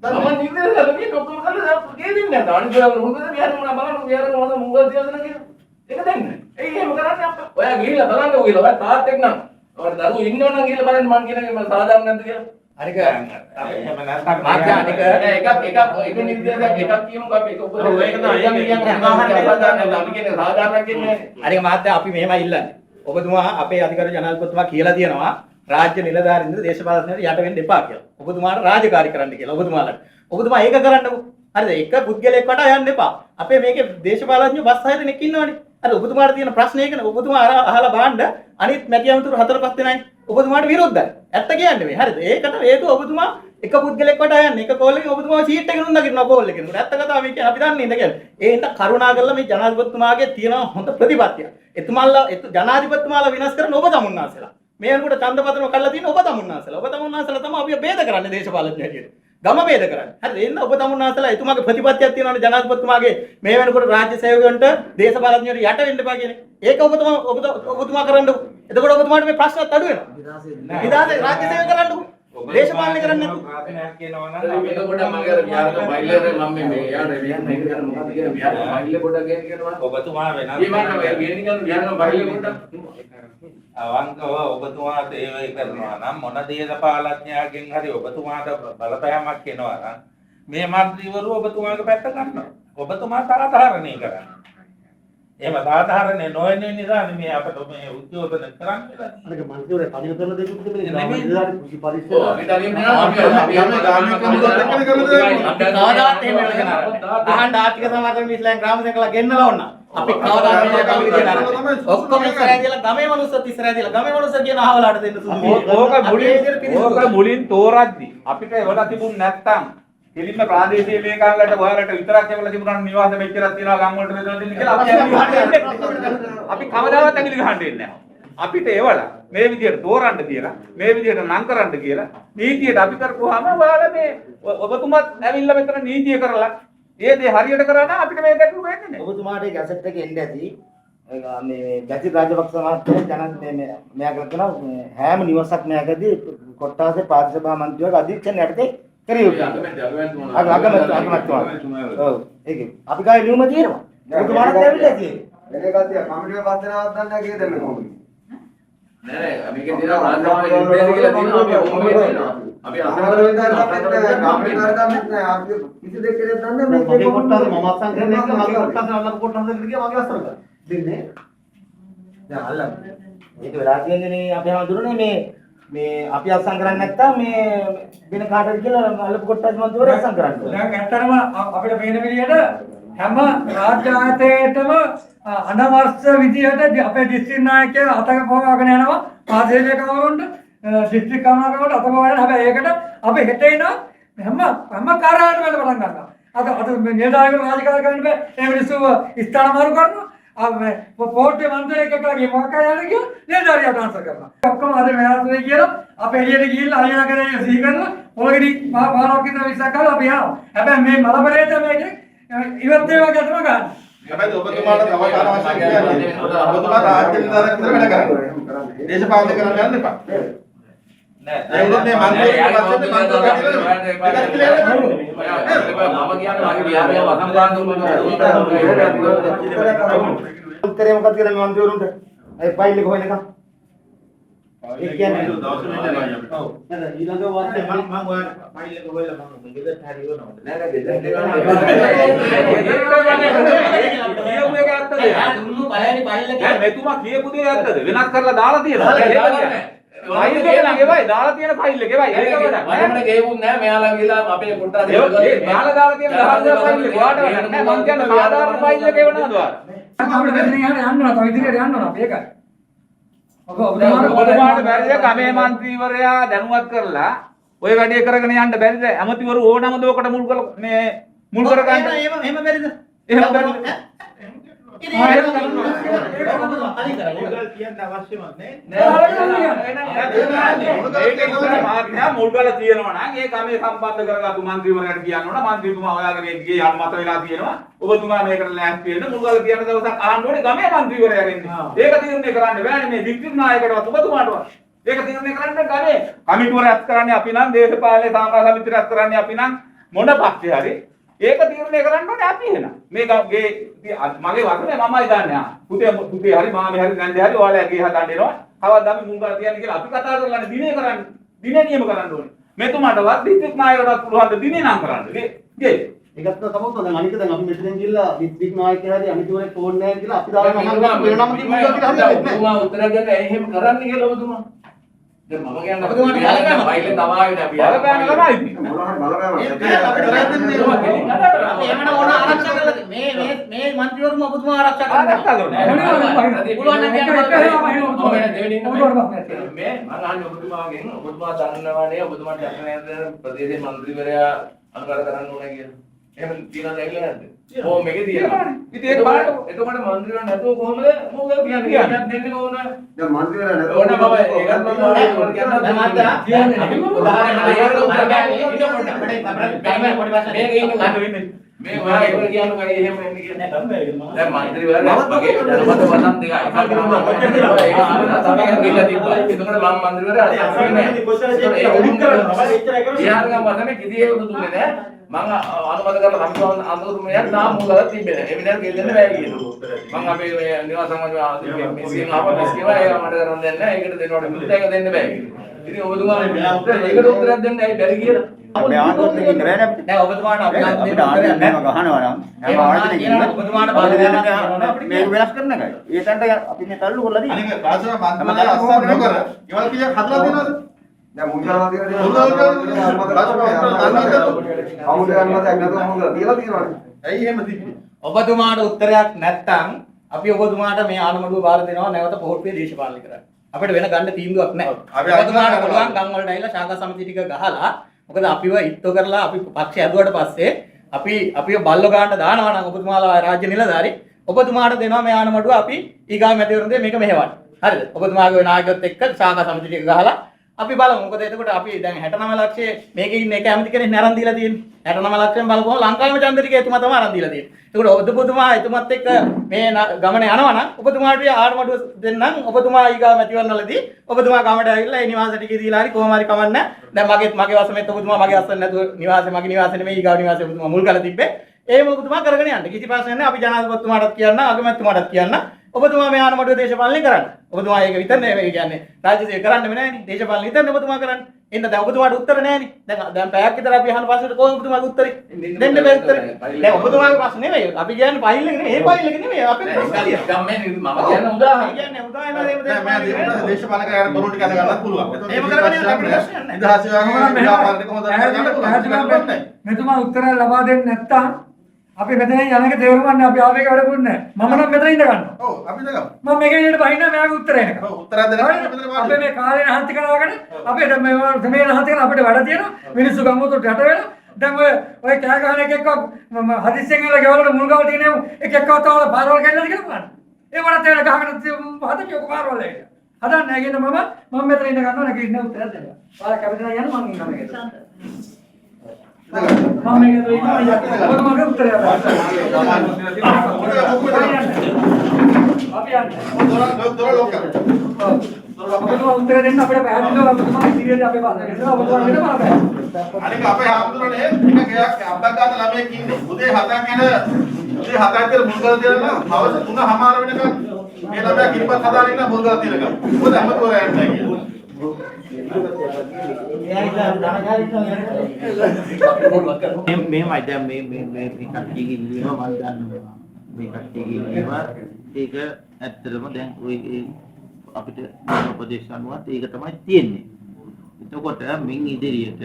B: මම නිර්දේශ කරලා මේ ඔක්කොම කරලා දෙන්නේ නැහැ. අනිත් ඒවා මොකද විහාරම බලන්න විහාරම මොකද මුංගල් තියන කියලා. ඒක දෙන්නේ. ඒ එහෙම කරන්නේ අප්පා. ඔයා ගිහිල්ලා බලන්න ඔයලා ඔයා තාත් එක්ක නම්. ඔයාලා දරුවෝ ඉන්නවනම් ගිහිල්ලා බලන්න මං කියන්නේ මම සාධාරණ නැද්ද කියලා.
A: අනික
B: අපි එහෙම නැත්නම් මාත්‍ය අනික එක නිර්දේශයක් එකක් කියමුකෝ අපි ඒක උපදෙස් ඒක තමයි කියන්නේ අපි කියන්නේ සාධාරණ කියන්නේ.
G: අනික මාත්‍ය අපි මෙහෙමයි ඉල්ලන්නේ. ඔබතුමා අපේ අධිකාරී ජනාධිපතිතුමා කියලා තියෙනවා රාජ්‍ය නිලධාරීන්ට දේශපාලනයට යට වෙන්න එපා කියලා. ඔබතුමාට රාජකාරී කරන්න කියලා ඔබතුමාලට. ඔබතුමා ඒක කරන්නකෝ. හරිද? එක පුද්ගලයෙක් වටා යන්න එපා. අපේ මේකේ දේශපාලඥයෝ 5-6 දෙනෙක් ඉන්නවනේ. හරි ඔබතුමාට තියෙන ප්‍රශ්නේ ඒකනේ. ඔබතුමා අහලා බලන්න අනිත් මැතිවතුරු 4-5 දෙනයි ඔබතුමාට විරුද්ධයි. ඇත්ත කියන්නේ මේ. හරිද? ඒකට හේතුව ඔබතුමා එක පුද්ගලෙක් වටා යන්නේ. එක කෝල් එකකින් ඔබතුමා සීට් එකකින් උන්දකිනවා කෝල් එකකින්. ඇත්ත කතාව මේ කියන්නේ අපි දන්නේ ඉඳ කියන්නේ. ඒ හින්දා කරුණා කරලා මේ ජනාධිපතිතුමාගේ තියෙන හොඳ ප්‍රතිපත්තිය. එතුමාලා ජනාධිපතිතුමාලා විනාශ කරන ඔබ තමුන්නාසලා. මේ වෙනකොට ඡන්දපත්‍රම කල්ලා තියෙන ඔබ තමුන්නාසලා. ඔබ තමුන්නාසලා තමයි අපි ભેද කරන්නේ දේශපාලඥ හැටියට. ගම ભેද කරන්නේ. හරිද? එන්න ඔබ තමුන්නාසලා එතුමාගේ ප්‍රතිපත්තියක් තියෙනවනේ ජනාධිපතිතුමාගේ මේ වෙනකොට රාජ්‍ය සේවකයන්ට දේශපාලඥයන්ට යට වෙන්න එපා කියන්නේ. ඒක ඔබතුමා කරන්නකො. එතකොට ඔබතුමාට මේ ප්‍රශ්නත් අඩු වෙනවා. නිදාසේ රාජ්‍ය සේවය කරන්නකො. දේශපාලනය කරන්නේ නැතු.
F: ප්‍රාර්ථනාවක් කියනවා නම්
D: එතකොට මගේ අර විහාරක බයිලර් මම මේ යාට විහාර මේක කරන මොකද කියන විහාර බයිලර් පොඩක් ගේන්න කියනවා.
F: ඔබතුමා වෙනස්
D: මේ මම ගේන්න කියන විහාරක බයිලර් පොඩක්
F: අවංකව ඔබතුමාට ඒවයි කරනවා නම් මොන දේශපාලඥයාගෙන් හරි ඔබතුමාට බලපෑමක් එනවා නම් මේ മന്ത്രിවරු ඔබතුමාගේ පැත්ත ගන්නවා. ඔබතුමා සාධාරණී කරන්නේ. එහෙම සාධාරණේ නොවන නිසා මේ අපිට මේ උද්‍යෝගන කරන්නේ.
H: අනික මන්ත්‍රීවරයා කණින කරලා දෙන්නත් මේ
F: නෙමෙයි.
H: නිලධාරී කෘෂි පරිශ්‍රය.
D: ඔව් අපි දරියම් යනවා අපි යන්නේ ගාමිණී කමිටුවත් එක්කනේ කරලා දෙන්නේ.
G: කවදාත් එහෙම වෙලා කරනවා. අහන්න ආර්ථික සමාජ මිස්ලයන් ග්‍රාම සංකලා ගෙන්නලා ඕන. අපි කවදාත් මේ කමිටු දෙනවා. ඔක්කොම ඉස්සරහ දාලා ගමේ මිනිස්සුත් ඉස්සරහ දාලා ගමේ මිනිස්සු කියන අහවලාට දෙන්න සුදුසු.
F: ඕක මුලින් තෝරද්දි අපිට එවලා තිබුණ නැත්තම් කෙලින්ම ප්‍රාදේශීය ලේකම්ලට ඔයාලට විතරක් කියලා තිබුණා නිවාස මෙච්චරක් තියනවා ගම් වලට දෙන්න කියලා අපි ඇඟිලි ගහන්න එන්නේ. අපි කවදාවත් ඇඟිලි ගහන්න එන්නේ නැහැ. අපිට ඒවල මේ විදියට තෝරන්න කියලා මේ විදියට නම් කරන්න කියලා නීතියට අපි කරපුවාම ඔයාලා මේ ඔබතුමත් ඇවිල්ලා මෙතන නීතිය කරලා ඒ දේ හරියට කරා නම් අපිට මේ ගැටලු වෙන්නේ නැහැ.
I: ඔබතුමාට ඒ ගැසට් එකේ එන්න ඇති මේ ජාතික රාජපක්ෂ මහත්මයා ජනන් මෙයා කරනවා හැම නිවසක් මෙයාකදී කොට්ටාසේ පාර්ශ්ව සභා මන්ත්‍රීවගේ අධීක්ෂණ යටතේ කරිය යුතුයි. අගමැතිතුමා. ඔව්. ඒකේ අපි ගාවේ නියම තියෙනවා. ඔබතුමාට ඇවිල්ලා තියෙන්නේ.
A: මේක කතිය කමිටුවේ පස්සෙනවත් දන්නේ නැහැ කීයද මේ කොහොමද?
D: නෑ මේකේ තියෙනවා රාජ්‍යමාර්ග නිර්දේශ කියලා තියෙනවා අපි ඔහොම කියනවා. අපි අසහන වෙනදාට ගාමිණී නෑ අපි කිසි දෙයක් කියලා දන්නේ
H: මගේ කොට්ටාසේ මම අස්සන් කරන එක මගේ කොට්ටාසේ අල්ලපු කොට්ටාසේ කියලා මගේ අස්සන කරා.
I: දෙන්නේ. දැන් අල්ලන්න. ඒක වෙලා තියෙන්නේ අපි හඳුරන්නේ මේ අපි අස්සන් කරන්නේ නැත්තම් මේ වෙන කාටද කියලා අල්ලපු කොට්ටාසේ මන්ත්‍රීවරු අස්සන් කරන්නේ.
A: දැන් ඇත්තටම අපිට පේන විදිහට හැම රාජ්‍ය ආයතනයකම අනවශ්‍ය විදිහට අපේ දිස්ත්‍රික් නායකයෝ අතක පොවගෙන යනවා පාසලේ කවුරුන්ට දිස්ත්‍රික් කමාරකට අතක පොවගෙන හැබැයි ඒකට අපි හෙට එන හැම කාර්යාලයකම වැඩ පටන් ගන්නවා. අද නිලධාරීවරු රාජකාරී කරන්න බෑ. ඒ මිනිස්සු ස්ථාන මාරු කරනවා. මේ පොට්ටේ මන්ත්‍රයෙක් එක්කගේ මොකක් හරි ගියා නිලධාරියා ට්‍රාන්ස්ෆර් කරනවා. ඔක්කොම අද මෙයාට කියලා අපේ එළියට ගිහිල්ලා අයියා කරේ සිහි කරලා පොළගෙඩි පාරක් විතර විශ්සක් කරලා අපි යනවා. හැබැයි මේ මලබරේට මේකේ ඉවත් ඒවා ගැටම ගන්න.
E: හැබැයි ඔබතුමාට තව අවශ්‍ය කියන්නේ ඔබතුමා රාජ්‍ය නිලධාරියෙක් විතර වැඩ කරන්නේ. දේශපාලනය කරන්න යන්න එපා.
C: නෑ
E: ඒ මේ මන්ත්‍රී පස්සේ
D: මම කියන්නේ මගේ විහාරය වසම් ගන්න
I: උත්තරේ මොකක්ද කියලා මේ මන්ත්‍රීවරුන්ට ඒ ෆයිල් එක හොයන එක. ඒ කියන්නේ
E: දවස් වෙන්නේ නැහැ අපිට.
I: ඔව්.
H: ඊළඟ වර්ෂේ
C: මම ඔයාලට ෆයිල් එක හොයලා මම ගෙදරට හරි වෙනවා.
D: නෑ නෑ දෙන්න දෙන්න
F: මෙතුමා කියපු දේ ඇත්තද? වෙනස් කරලා දාලා තියෙනවා. ෆයිල් එක නම් ඒවයි දාලා තියෙන ෆයිල් එක ඒවයි. ඒක වැඩක්.
D: මට ගෙවුන් නෑ මෙයාලා ගිහලා අපේ කොට්ටාසේ
F: ඒ දාලා තියෙන 10,000 ෆයිල් එක වාට වැඩක් නෑ. මං කියන්නේ සාධාරණ ෆයිල් එක එවනවද ඔයාලා?
A: අපිට මෙතන යන්න ඕන තව ඉදිරියට යන්න ඕන අපි ඒකයි.
F: ඔබතුමාට බැරිද ගමේ මන්ත්‍රීවරයා දැනුවත් කරලා ඔය වැඩේ කරගෙන යන්න බැරිද? ඇමතිවරු ඕනම දෝකට මුල් කර මේ මුල් කර ගන්න.
I: එහෙම බැරිද?
F: එහෙම බැරිද?
C: කියන්න අවශ්‍යමත් නෑ.
F: මුල් කරලා තියෙනවා නම් ඒ ගමේ සම්බන්ධ කරගත්තු මන්ත්‍රීවරයාට කියන්න ඕන. මන්ත්‍රීතුමා ඔයාලගේ ගේ යන්න මත වෙලා තියෙනවා. ඔබතුමා මේකට ලෑස්ති වෙන්න මුල් කරලා කියන දවසක් අහන්න ඕනේ ගමේ මන්ත්‍රීවරයාගෙන්. ඒක තීරණය කරන්න බෑනේ මේ දිස්ත්‍රික් නායකයටවත් ඔබතුමාටවත්. ඒක තීරණය කරන්න ගමේ කමිටුව රැස් කරන්නේ අපි නම් දේශපාලනේ සාමරා සමිතිය රැස් කරන්නේ අපි නම් මොන පක්ෂේ හරි ඒක තීරණය කරන්න ඕනේ අපි එහෙනම්. මේ ගේ මගේ වගනේ මමයි දන්නේ. පුතේ හරි මාමේ හරි ගන්නේ හරි ඔයාලා ගේ හදන්න එනවා. කවදාද අපි මුල් කරලා තියන්නේ කියලා අපි කතා කරලානේ දිනේ කරන්නේ. දිනේ නියම කරන්න ඕනේ. මෙතුමාටවත් දිස්ත්‍රික් නායකයටවත් පුළුවන් දිනේ නම් කරන්න. ගේ
H: ඒකත් තමයි දැන් අනික දැන් අපි මෙතෙන් ගිහලා දිස්ත්‍රික් නායකයා හරි අනිතිවරේ ෆෝන් නැහැ කියලා අපි දාලා මම වෙන නම කිව්වා කියලා හරියන්නේ නැහැ.
D: ඔබතුමා උත්තර දෙන්න එහෙම කරන්නේ කියලා ඔබතුමා. දැන් මම කියන්නේ ඔබතුමාට බලපෑම ෆයිල් එක තවාගෙන අපි
F: බලපෑම ළමයි.
I: එහෙමනම් ඕන ආරක්ෂා කරලා මේ මන්ත්‍රීවරුම ඔබතුමා ආරක්ෂා කරනවා. පුළුවන් නම්
D: මේ මම අහන්නේ ඔබතුමාගෙන් ඔබතුමා දන්නවනේ ඔබතුමාට යන්නේ ප්‍රදේශයේ මන්ත්‍රීවරයා අනුගත කරන්න ඕනේ කියලා. එහෙම තියනද ඇවිල්ලා නැද්ද? ඕ මේකේ තියෙනවා.
F: ඉතින් ඒක බලන්න.
D: එතකොට මන්ත්‍රීවරයා නැතුව කොහමද මොකද කියන්නේ? එකක් දෙන්න ඕන.
A: දැන් මන්ත්‍රීවරයා නැතුව
D: ඕන බබා ඒකත් මේ ඔයා ඒක කියනවා එහෙම එන්නේ කියන්නේ දැන් මන්ත්‍රීවරයා මගේ ජනපද වදන් දෙකයි එකක් ගන්නවා ඒක තමයි ගිහලා තිබ්බා ඒකට මම මන්ත්‍රීවරයා අසන්නේ නැහැ ඒක උඩින් කරනවා ඊහාරගම වදනේ කිදී ඒක දුන්නේ නැහැ මම අනුමත කරලා සම්පූර්ණ අනුතුමියක් නාම මුලලා තිබෙන්නේ ඒ විදිහට ගෙල්ලෙන්න බෑ කියනවා මම අපේ මේ නිවාස සමාජ මෙසියෙන් ආපහු මෙස්කියවා ඒක මට කරන්න දෙන්නේ නැහැ ඒකට දෙනවට මුත් එක දෙන්න බෑ කියනවා ඉතින් ඔබතුමා ඒකට උත්තරයක් දෙන්න ඇයි බැරි කියලා
I: මේ ආන්දෝලනේ ඉන්න බෑ නේද? නෑ ඔබතුමාට අපි නම් දෙන්න ආන්දෝලනයක් ගහනවා නම් හැම ආයතනයකින්ම ඔබතුමාට බලන්න මේක වෙනස් කරන එකයි. ඒකට අපි මේ තල්ලු කරලා තියෙන්නේ.
E: අනික රාජ්‍ය මන්ත්‍රීවරයා අස්සම් නොකර ඒවල කීයක් හදලා තියෙනවද?
A: දැන් මුංගලවාදී
E: ඇයි එහෙම තිබ්බේ?
G: ඔබතුමාට උත්තරයක් නැත්නම් අපි ඔබතුමාට මේ ආණ්ඩුව බාර දෙනවා නැවත පොහොට්ටුවේ දේශපාලනය කරන්න. අපිට වෙන ගන්න තීන්දුවක් නැහැ.
E: අපි
G: ඔබතුමාට පුළුවන් ගම් වලට ඇවිල්ලා ශාඛා සමිති ටික ගහලා මොකද අපිව ඉත්තු කරලා අපි පක්ෂය ඇදුවට පස්සේ අපිව බල්ලෝ ගන්න දානවා නම් ඔබතුමාලා රාජ්‍ය නිලධාරි ඔබතුමාට දෙනවා මේ ආණමඩුව අපි ඊගාම මැතිවරණ දෙ මේක මෙහෙවන්න. හරිද? ඔබතුමාගේ නායකයොත් එක්ක සාකච්ඡා සමිතිය ටික ගහලා අපි බලමු. මොකද එතකොට අපි දැන් 69 ලක්ෂයේ මේකේ ඉන්න එක ඇමති කෙනෙක් නරන් දීලා තියෙන්නේ. 69 ලක්ෂයෙන් බලපුවම ලංකාවේම ඡන්ද ටික එතුමා තමයි අරන් දීලා තියෙන්නේ. එතකොට ඔබතුමා එතුමත් එක්ක මේ ගමන යනවා නම් ඔබතුමාට ආණමඩුව දෙන්නම්. ඔබතුමා ඊගා මැතිවරණවලදී ඔබතුමා ගමට ඇවිල්ලා ඒ නිවාස ටික දීලා හරි කොහොම හරි කවන්න. දැන් මගේ වසමෙත් ඔබතුමා මගේ අස්සෙන් නැතුව නිවාසේ මගේ නිවාසේ නෙමෙයි ඊගා නිවාසේ ඔබතුමා මුල් කරලා තිබ්බේ. ඒ ඔබතුමා කරගෙන යන්න. කිසි ප්‍රශ්නයක් නැහැ. අපි ජනාධිපතිතුමාටත් කියන්න, අගමැතිතුමාටත් කියන්න. ඔබතුමා මේ ආණමඩුව දේශපාලනය කරන්න. ඔබතුමා ඒක විතර නෙවෙයි කියන්නේ රාජ්‍ය සේවය කරන්නෙම නෑනේ. දේශපාලනය විතරනේ ඔබතුමා කරන්නේ. එන්න දැන් ඔබතුමාට උත්තර නෑනේ. දැන් පැයක් විතර අපි අහන ප්‍රශ්නෙට කොහොමද ඔබතුමාට උත්තරේ? දෙන්න බෑ උත්තරේ. දැන් ඔබතුමාගේ ප්‍රශ්න නෙවෙයි. අපි කියන්නේ ෆයිල් එක නෙවෙයි. ඒ ෆයිල් එක නෙවෙයි. අපේ ප්‍රශ්න.
D: ගම්මේ මම කියන උදාහරණ.
G: කියන්නේ උදාහරණ
E: මම දේශපාලන කරගෙන බොරු ටික අද ගන්නත් පුළුවන්.
G: එහෙම කරගෙන යන්න අපිට ප්‍රශ්නයක් නෑ.
E: නිදහස් විභාගයේ ව්‍යාපාරික කොහොමද
A: මෙතුමා උත්තරය ලබා දෙන්නේ නැත්නම් අපි මෙතන යන එක තේරුම්ගන්න අපි ආවේග වැඩකුත් නැහැ. මම නම් මෙතන ඉඳ ගන්නවා.
E: ඔව් අපි ඉඳගමු.
A: මම මේකේ ඉන්න බහින්න මෙයාගේ උත්තරය එනකම්.
E: ඔව් උත්තර දෙන්න
A: අපේ මේ කාලේ නහන්ති කරනවාගෙන අපිට මේ නහන්ති කරන අපිට වැඩ තියෙනවා. මිනිස්සු ගම්මුතු යට වෙලා දැන් ඔය කෑ ගහන එක එක්ක හදිස්සියෙන් ගල ගෙවලට මුල් ගාව තියෙන එක එක්කවත් තවල පාරවල් කැඩලාද කියලා බලන්න. ඒ වරත් ඒල ගහගෙන හදපිය ඔක පාරවල් එක. හදන්න නැහැ කියන මම මෙතන ඉඳ ගන්නවා නේ කින්න උත්තර දෙන්න. ඔයාලා කැපිටල් යන්න මම ඉන්නවා මේකට. මම මේක දෙන්න ඔබතුමාගේ උත්තරය අපි යන්නේ
E: දොර ලොක් කරන්න.
A: ඔබතුමා උත්තර දෙන්න අපිට පැහැදිලිව ඔබතුමා ඉදිරියට අපේ පාසල ගෙනවා ඔබතුමා වෙන බෑ.
E: අනික අපේ හාමුදුරනේ එක ගයක් අබ්බක් ගන්න ළමයෙක් ඉන්නේ. උදේ 7ක් ඉඳලා මුල් කරලා තියලා හවස 3:00 වෙනකන් මේ ළමයා කිරිපත් හදාගෙන ඉන්න මුල් කරලා තියලා. මොකද හැමතෝරා යන්නේ කියලා.
C: මෙහෙමයි දැන් මේ කට්ටියගේ ඉල්ලීම මම දන්නවා. මේ කට්ටියගේ ඉල්ලීම ඒක ඇත්තටම දැන් ඔය අපිට උපදේශ අනුවත් ඒක තමයි තියෙන්නේ. එතකොට මින් ඉදිරියට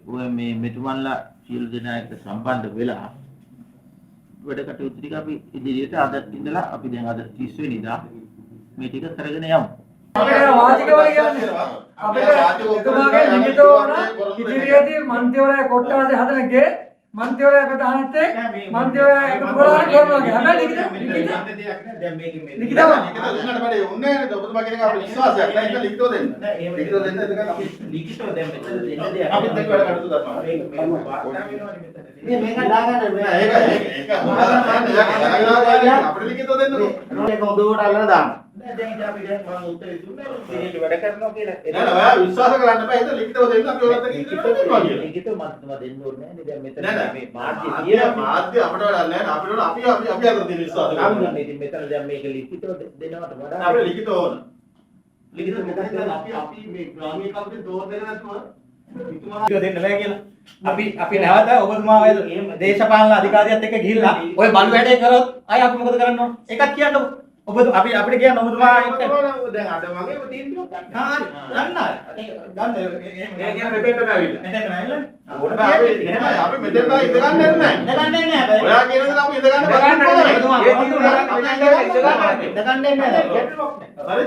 C: ඔය මේ මෙතුමන්ලා සියලු දෙනා එක්ක සම්බන්ධ වෙලා වැඩ කටයුතු ටික අපි ඉදිරියට අද ඉඳලා අපි දැන් අද 30 වෙනිදා මේ ටික කරගෙන යමු.
A: අපේ වාචිකවල කියන්නේ අපේ එතුමාගේ ලිඛිතව ඉදිරියේදී මන්ත්‍රීවරයා කොට්ටාසේ හදනගේ මන්ත්‍රීවරයා ප්‍රධානත් මන්ත්‍රීවරයා එක පුරාණ කරනවා කියන්නේ හැබැයි ලිඛිතව
E: උන්නට බඩේ උන්නේ නේද ඔබතුමා කියන එක අපේ විශ්වාසයක් නෑ ඒක ලිඛිතව දෙන්න. ලිඛිතව දෙන්න එතකන් අපි
C: ලිඛිතව දැන් මෙතන දෙන්න දෙයක්.
E: අපිත් එක්ක වැඩ කටයුතු කරනවා.
H: මේ මේක දාගන්න
E: ඒක අපිට ලිඛිතව දෙන්න ඕනේ.
H: මේක උදේට අල්ලලා දාන්න.
C: දැන් ඉතින් අපි දැන් මම උත්තරේ දුන්නා ඉතින් වැඩ කරනවා කියලා.
E: නෑ නෑ ඔයා විශ්වාස කරන්න බෑ ඒක ලිඛිතව දෙන්න අපි ඔයාලට කියනවා.
C: ලිඛිතව මම දෙන්න ඕනේ නෑ දැන් මෙතන
E: නෑ
C: මේ
E: මාධ්‍ය
C: මාධ්‍ය
E: තියෙන මාධ්‍ය අපිට වැඩක් නෑ අපිට ඕන අපි අතර තියෙන විශ්වාස
C: කරනවා. ඉතින් මෙතන දැන් මේක ලිඛිතව දෙනවට වඩා
E: අපිට ලිඛිතව ඕන.
H: ලිඛිත මෙතන අපි මේ ග්‍රාමීය කල්පේ දෝර දෙක නැතුව
G: දෙන්න බෑ කියලා. අපි නැවත ඔබතුමා ඔය දේශපාලන අධිකාරියත් එක්ක ගිහිල්ලා ඔය බලු වැඩේ කරොත් අය අපි මොකද කරන්න ඕන? ඒකත් කියන්නකො. අපි අපිට කියන්න ඔබතුමා එක්ක
E: දැන් අද වගේ තීන්දුවක් ගන්න.
G: ගන්න. ගන්න.
F: ඒ කියන්නේ මෙතෙන්ට ඇවිල්ලා.
G: මෙතන නෑනේ.
E: අපි මෙතෙන් ඉඳ ගන්න නෑ.
G: ඉඳගන්නේ නෑ.
E: ඔයා කියන දේ අපි ඉඳ ගන්න හරි?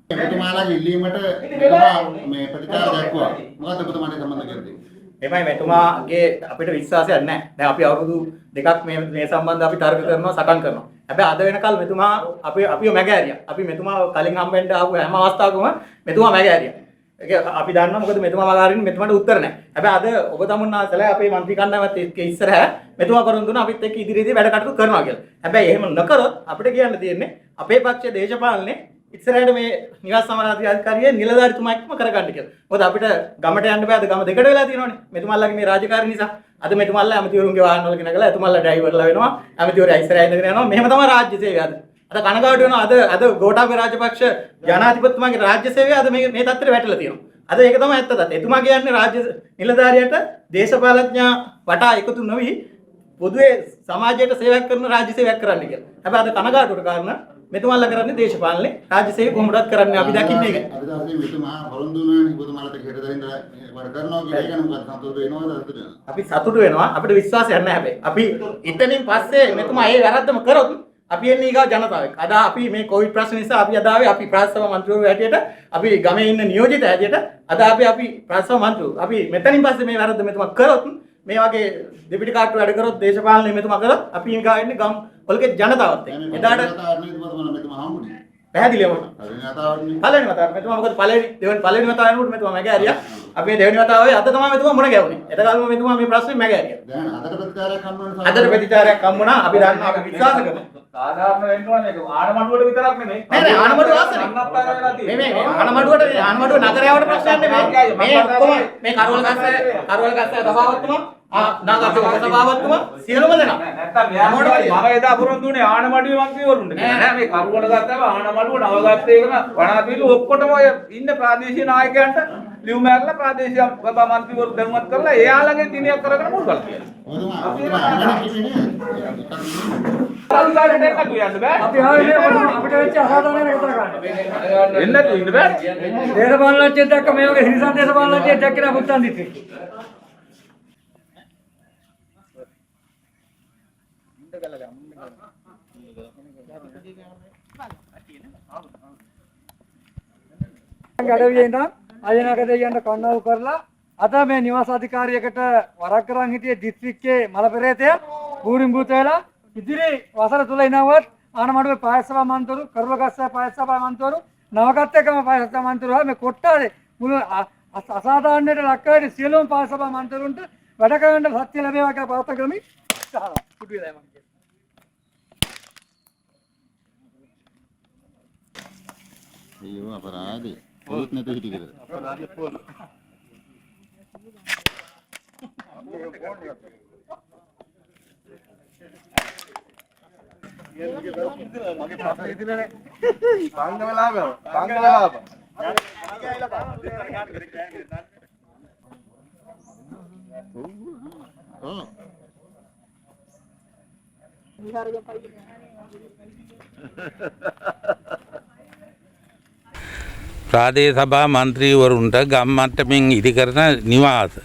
J: එතුමාලාගේ ඉල්ලීමට මේ ප්‍රතිචාර දක්වුවා. මොකද ඔබතුමාට සම්බන්ධ කරන්නේ?
G: එමයි මෙතුමාගේ අපිට විශ්වාසයක් නැහැ. දැන් අපි අවුරුදු දෙකක් මේ සම්බන්ධව අපි තර්ක කරනවා, සටන් කරනවා. හැබැයි අද වෙනකල් මෙතුමා අපිව මැගෑරියා. අපි මෙතුමා කලින් හම්බෙන්න ආපු හැම අවස්ථාවකම මෙතුමා මැගෑරියා. ඒක අපි දන්නවා මොකද මෙතුමා මගහරින්න මෙතුමාට උත්තර නැහැ. හැබැයි අද ඔබ තමුන්නාසලා අපේ മന്ത്രി කණ්ඩායමත් එක්ක ඉස්සරහ මෙතුමා කරුණ දුන්නා අපිත් එක්ක ඉදිරියේදී වැඩ කටයුතු කරනවා කියලා. හැබැයි එහෙම නොකරොත් අපිට කියන්න තියෙන්නේ අපේ පක්ෂයේ දේශපාලනේ ඉස්සරහට මේ නිවාස සමාජාධිකාරියේ නිලධාරිතුමා එක්කම කරගන්න කියලා. මොකද අපිට ගමට යන්න බෑ. අද ගම දෙකට වෙලා තියෙනවානේ. මෙතුමාලගේ මේ රාජකාරී නිසා. අද මෙතුමාලා ඇමතිවරුන්ගේ වාහන වල ගෙනගලා එතුමාලා ඩ්‍රයිවර්ලා වෙනවා. ඇමතිවරයා ඉස්සරහින් ඉඳගෙන යනවා. මෙහෙම තමයි රාජ්‍ය සේවය අද. අද කනගාටු වෙනවා. අද ගෝඨාභය රාජපක්ෂ ජනාධිපතිතුමාගේ රාජ්‍ය සේවය අද මේ තත්ත්වෙට වැටලා තියෙනවා. අද ඒක තමයි ඇත්ත තත්ත්වය. එතුමා කියන්නේ රාජ්‍ය නිලධාරියට දේශපාලඥයා වටා එකතු නොවි පොදුවේ සමාජයට සේවයක් කරන රාජ්‍ය සේවයක් කරන්න කියලා. හැබැයි අද කනගාටුවට කාරණා මෙතුමාලා කරන්නේ දේශපාලනේ රාජ්‍ය සේවය කොහොමදත් කරන්නේ අපි දකින්නේ ඒක.
J: අද දවසේ මෙතුමා පොරොන්දු වෙනවා ඔබතුමාලට හෙට දරින්ද වැඩ කරනවා කියලා ඒක නම් මොකක්ද සතුටු වෙනවද අද?
G: අපි සතුටු වෙනවා අපිට විශ්වාසයක් නැහැ හැබැයි. අපි ඉතින් පස්සේ මෙතුමා ඒ වැරද්දම කරොත් අපි එන්නේ ඊගා ජනතාවෙක්. අද අපි මේ කොවිඩ් ප්‍රශ්න නිසා අපි අද ආවේ අපි ප්‍රාදේශීය සභා මන්ත්‍රීවරු හැටියට අපි ගමේ ඉන්න නියෝජිත හැටියට අද අපි ප්‍රාදේශීය මන්ත්‍රීවරු අපි මෙතනින් පස්සේ මේ වැරද්ද මෙතුමා කරොත් මේ වගේ දෙපිටි කාට්ටු වැඩ කරොත් දේශපාලනය මෙතුමා කරොත් අපි ඊගා එන්නේ ගම් වලගේ ජනතාවත් එක්ක. එදාට පැහැදිලිවම පළවෙනි වතාවට මෙතුමා මොකද පළවෙනි වතාව වෙනකොට මෙතුමා මැග ඇරියා. අපි මේ දෙවෙනි වතාවේ අද තමයි මෙතුමා මුණ ගැහුනේ. එතකල්ම මෙතුමා මේ ප්‍රශ්නේ මැග ඇරියා.
J: දැන් අදට ප්‍රතිචාරයක් හම්බ වෙනවා.
G: අදට ප්‍රතිචාරයක් හම්බුණා. අපි දන්නවා අපි විශ්වාස කරනවා.
F: සාධාරණ වෙන්න ඕනේ මේක ආණමඩුවට විතරක් නෙමෙයි.
G: නෑ ආණමඩුව ආසනේ. මේ ආණමඩුවට නගරයවට ප්‍රශ්නයක් නෙමෙයි. මේ ඔක්කොම මේ කරවල ගස්ස සභාවත්තුමා නාගත සභාවත්තුමා සියලුම දෙනා.
F: නැත්තම් මම එදා පුරුදු වුණේ ආණමඩුවේ මන්ත්‍රීවරුන්ට. නෑ මේ කරවල ගත්තම ආණමඩුව නවගත්තේ එකම වනාපිලු ඔක්කොටම ඔය ඉන්න ප්‍රාදේශීය නායකයන්ට ලියුම ඇරලා ප්‍රාදේශීය සභා මන්ත්‍රීවරු දැනුවත් කරලා එයාලගෙන් දිනයක් කරගෙන මුල් කල් කියලා.
A: අපි ආවේ අපිට වෙච්ච අසාධාරණ එක කතා කරන්න.
F: එන්න ඉන්න බෑ.
A: දේශපාලනඥයෙක් දැක්ක මේ වගේ හිරිසන් දේශපාලනඥයෙක් දැක්කේ නෑ පුත්තන් දිත්තේ. ගඩවියේ ඉඳන් අයනක දෙයියන්ට කන්නවු කරලා අද මේ නිවාස අධිකාරියකට වරක් කරන් හිටියේ දිස්ත්‍රික්කයේ මල පෙරේතය බූරින් භූත වෙලා ඉදිරි වසර තුල ඉනවත් ආනමඩුවේ පායස සභා මන්ත්‍රීවරු කරුලගස්සා පායස සභා මන්ත්‍රීවරු නවගත් එකම පායස සභා මන්ත්‍රීවරු මේ කොට්ටාවේ මුළු අසාධාරණයට ලක් වෙන සියලුම පායස සභා මන්ත්‍රීවරුන්ට වැඩ කරන්න සත්‍ය ලැබේවා කියලා ප්‍රාර්ථනා කරමි. කුඩු වෙලා මම
J: අයියෝ අපරාධේ. පොත් නැත හිටි කියලා.
E: මගේ ප්‍රශ්නේ ඉතිනේ සංගමලාභ
K: ප්‍රාදේශ සභා මන්ත්‍රීවරුන්ට ගම් මට්ටමින් ඉදිකරන නිවාස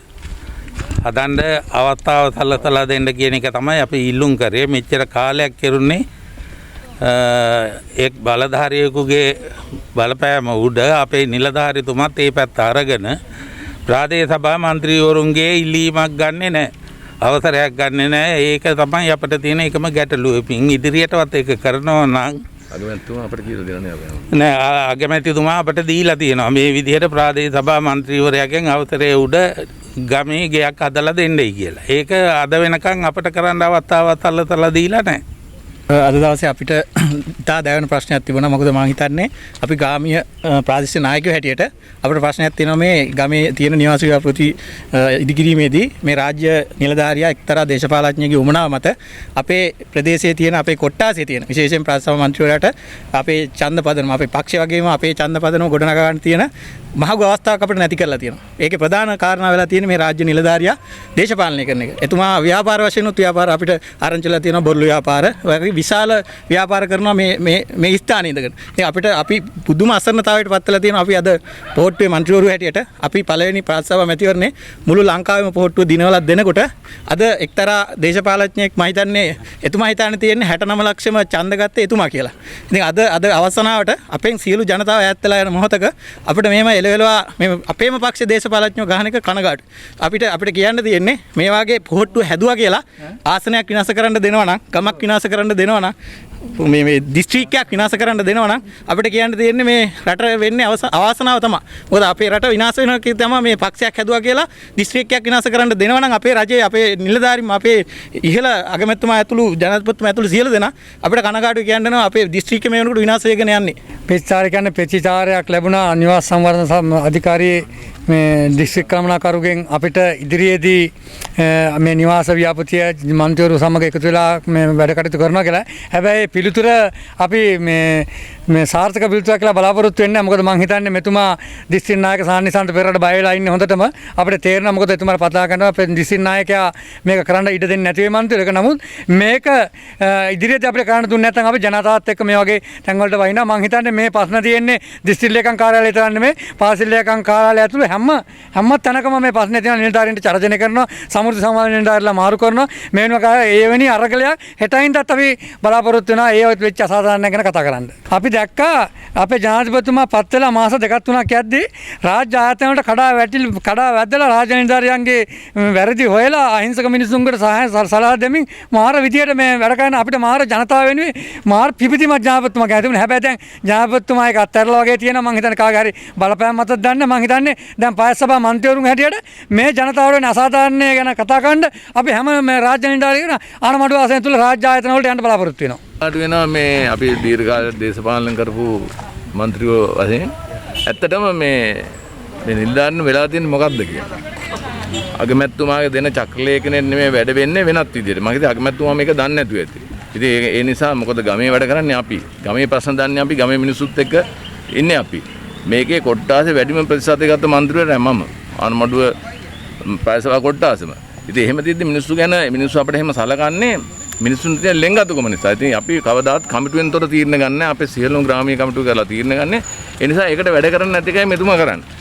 K: හදන්න අවස්ථාව සලසලා දෙන්න කියන එක තමයි අපි ඉල්ලුම් කරේ. මෙච්චර කාලයක් කෙරුණේ එක් බලධාරියෙකුගේ බලපෑම උඩ අපේ නිලධාරිතුමත් ඒ පැත්ත අරගෙන ප්‍රාදේශ සභා මන්ත්‍රීවරුන්ගේ ඉල්ලීමක් ගන්නෙ නැහැ. අවසරයක් ගන්නෙ නැහැ. ඒක තමයි අපිට තියෙන එකම ගැටලුව. ඉදිරියටවත් ඒක කරනවා නම්
D: අගමැතිතුමා අපිට කියලා දෙන්නේ
K: නෑ අගමැතිතුමා අපිට දීලා තියෙනවා මේ විදිහට ප්‍රාදේශ සභා මන්ත්‍රීවරයාගෙන් අවසරය උඩ ගමේ ගෙයක් හදලා දෙන්නයි කියලා. ඒක අද වෙනකන් අපිට කරන්න අවස්ථාවක් අල්ලතලා දීලා නැහැ.
G: අද දවසේ අපිට ඉතා දැවෙන ප්‍රශ්නයක් තිබුණා. මොකද මම හිතන්නේ අපි ගාමීය ප්‍රාදේශීය නායකයෝ හැටියට අපිට ප්‍රශ්නයක් තියෙනවා මේ ගමේ තියෙන නිවාස ව්‍යාපෘති ඉදිකිරීමේදී මේ රාජ්‍ය නිලධාරියා එක්තරා දේශපාලඥයෙකුගේ උමනාව මත අපේ ප්‍රදේශයේ තියෙන අපේ කොට්ටාසේ තියෙන විශේෂයෙන් ප්‍රාදේශ සභා මන්ත්‍රීවරයාට අපේ ඡන්ද පදනම අපේ පක්ෂ වගේම අපේ ඡන්ද පදනම ගොඩනගා ගන්න තියෙන මහඟු අවස්ථාවක් අපිට නැති කරලා තියෙනවා. ඒකේ ප්‍රධාන කාරණා වෙලා තියෙන්නේ මේ රාජ්‍ය නිලධාරියා දේශපාලනය කරන එක. එතුමා ව්‍යාපාර වශයෙන් උත් ව්‍යාපාර අපිට ආරංචිලා තියෙනවා බොරළු ව්‍යාපාර වගේ විශාල ව්‍යාපාර කරනවා මේ ස්ථානයේ ඉඳගෙන. ඉතින් අපිට අපි පුදුම අසරණතාවයට පත් වෙලා තියෙනවා. අපි අද පොහොට්ටුවේ මන්ත්‍රීවරු හැටියට අපි පළවෙනි ප්‍රාදේශ සභා මැතිවරණේ මුළු ලංකාවේම පොහොට්ටුව දිනවලක් දෙනකොට අද එක්තරා දේශපාලඥයෙක් මම හිතන්නේ එතුමා හිතන්නේ තියෙන්නේ 69 ලක්ෂම ඡන්ද ගත්තේ එතුමා කියලා. ඉතින් අද අවසනාවට අපෙන් සියලු ජනතාව ඈත් වෙලා යන මොහොතක අපිට මෙහෙම එලවෙලවා මේ අපේම පක්ෂ දේශපාලඥයෝ ගහන එක කනගාටු. අපිට කියන්න තියෙන්නේ මේ වාගේ පොහොට්ටුව හැදුවා කියලා ආසනයක් විනාශ කරන්න දෙනවා නම් ගමක් විනාශ කරන්න දෙනවා නම් මේ දිස්ත්‍රික්කයක් විනාශ කරන්න දෙනවා නම් අපිට කියන්න තියෙන්නේ මේ රට වෙන්නේ අවාසනාව තමයි. මොකද අපේ රට විනාශ වෙනවා කිය තමයි මේ පක්ෂයක් හැදුවා කියලා දිස්ත්‍රික්කයක් විනාශ කරන්න දෙනවා නම් අපේ රජයේ අපේ නිලධාරීන් අපේ ඉහළ අගමැතිතුමා ඇතුළු ජනාධිපතිතුමා ඇතුළු සියලු දෙනා අපිට කනගාටු කියන්න දෙනවා අපේ දිස්ත්‍රික්කෙ මේ වෙනකොට විනාශ වෙගෙන යන්නේ.
A: ප්‍රතිචාර කියන්නේ ප්‍රතිචාරයක් ලැබුණා නිවාස සංවර්ධන අධිකාරියේ මේ දිස්ත්‍රික් කළමනාකරුගෙන් අපිට ඉදිරියේදී මේ නිවාස ව්‍යාපෘතිය මන්ත්‍රීවරු සමග එකතු වෙලා මේ වැඩ කටයුතු කරනවා කියලා. හැබැයි පිළිතුර අපි මේ සාර්ථක පිළිතුරක් කියලා බලාපොරොත්තු වෙන්නේ නැහැ. මොකද මම හිතන්නේ මෙතුමා දිස්ත්‍රික් නායක සාන්නිසන්ත පෙරේරාට බය වෙලා ඉන්නේ හොඳටම. අපිට තේරෙනවා මොකද එතුමාට පතා කරනවා දිස්ත්‍රික් නායකයා මේක කරන්න ඉඩ දෙන්නේ නැති වෙයි මන්ත්‍රීවරයෙක්. නමුත් මේක ඉදිරියේදී අපිට කරන්න දුන්නේ නැත්නම් අපි ජනතාවත් එක්ක මේ වගේ තැන් වලට වහිනවා. මම හිතන්නේ මේ ප්‍රශ්න තියෙන්නේ දිස්ත්‍රික් ලේකම් කාර්යාලය විතර නෙමෙයි පාසල් ලේකම් කාර්යාලය ඇතුළේ හැම තැනකම මේ ප්‍රශ්නේ තියෙන නිලධාරීන්ට චර්ජනය කරනවා, සමෘද්ධි සමාජ නිලධාරීලා මාරු කරනවා. මේනක එවැනි අරගලයක් හෙටින්දත් අපි බලාපොරොත්තු වෙනවා ඒ වෙච්ච අසාධාරණ ගැන කතා කරන්න. අපි දැක්කා අපේ ජනාධිපතිතුමා පත් වෙලා මාස දෙකක් තුනක් යද්දී රාජ්‍ය ආයතන වලට කඩා වැද්දලා රාජ්‍ය නිලධාරියන්ගේ වැරදි හොයලා අහිංසක මිනිසුන්ට සහාය සලහා දෙමින් මාර විදියට මේ වැඩ කරන අපිට මාර ජනතාව වෙනුවෙන් මාර පිපිතිමත් ජනාධිපතිතුමා ගැන තිබුණා. හැබැයි දැන් ජනාධිපතිතුමා ඒක අත්හැරලා වගේ තියෙනවා. මම හිතන්නේ කාගේ හරි බලපෑම් මතද දන්නේ. මම හිතන්නේ දැන් පළාත් සභා මන්ත්‍රීවරුන් හැටියට මේ ජනතාවට වෙන අසාධාරණය ගැන කතා කරන්න අපි හැම මේ රාජ්‍ය නිලධාරීන් ආණමඩුව ආසන තුල රාජ්‍ය ආයතන වලට යන්න බලාපොරොත්තු වෙනවා.
D: ආට වෙනවා මේ අපි දීර්ඝකාල දේශපාලන කරපු മന്ത്രിවෝ වශයෙන් ඇත්තටම මේ නිලධාරීන් වෙලා තියෙන්නේ මොකක්ද කියලා. අගමැතිතුමාගේ දෙන චක්‍රලේඛනයෙන් නෙමෙයි වැඩ වෙන්නේ වෙනත් විදිහට. මම හිතේ අගමැතිතුමා මේක දන්නේ නැතුව ඇති. ඉතින් ඒ නිසා මොකද ගමේ වැඩ කරන්නේ අපි. ගමේ ප්‍රශ්න දන්නේ අපි. ගමේ මිනිසුත් එක්ක ඉන්නේ අපි. මේකේ කොට්ටාසේ වැඩිම ප්‍රතිශතය ගත්ත മന്ത്രിවරයා මම. ආනමඩුව ප්‍රායසභා කොට්ටාසෙම. ඉතින් එහෙම තියද්දි මිනිස්සු ගැන මිනිස්සු අපිට එහෙම සලකන්නේ මිනිස්සුන් තියෙන ලෙන්ගතුකම නිසා. ඉතින් අපි කවදාත් කමිටුවෙන් තොර තීරණ ගන්න අපේ සියලුම ග්‍රාමීය කමිටුව කරලා තීරණ ගන්න. ඒ නිසා ඒකට වැඩ කරන්න නැති එකයි මෙතුමා කරන්නේ.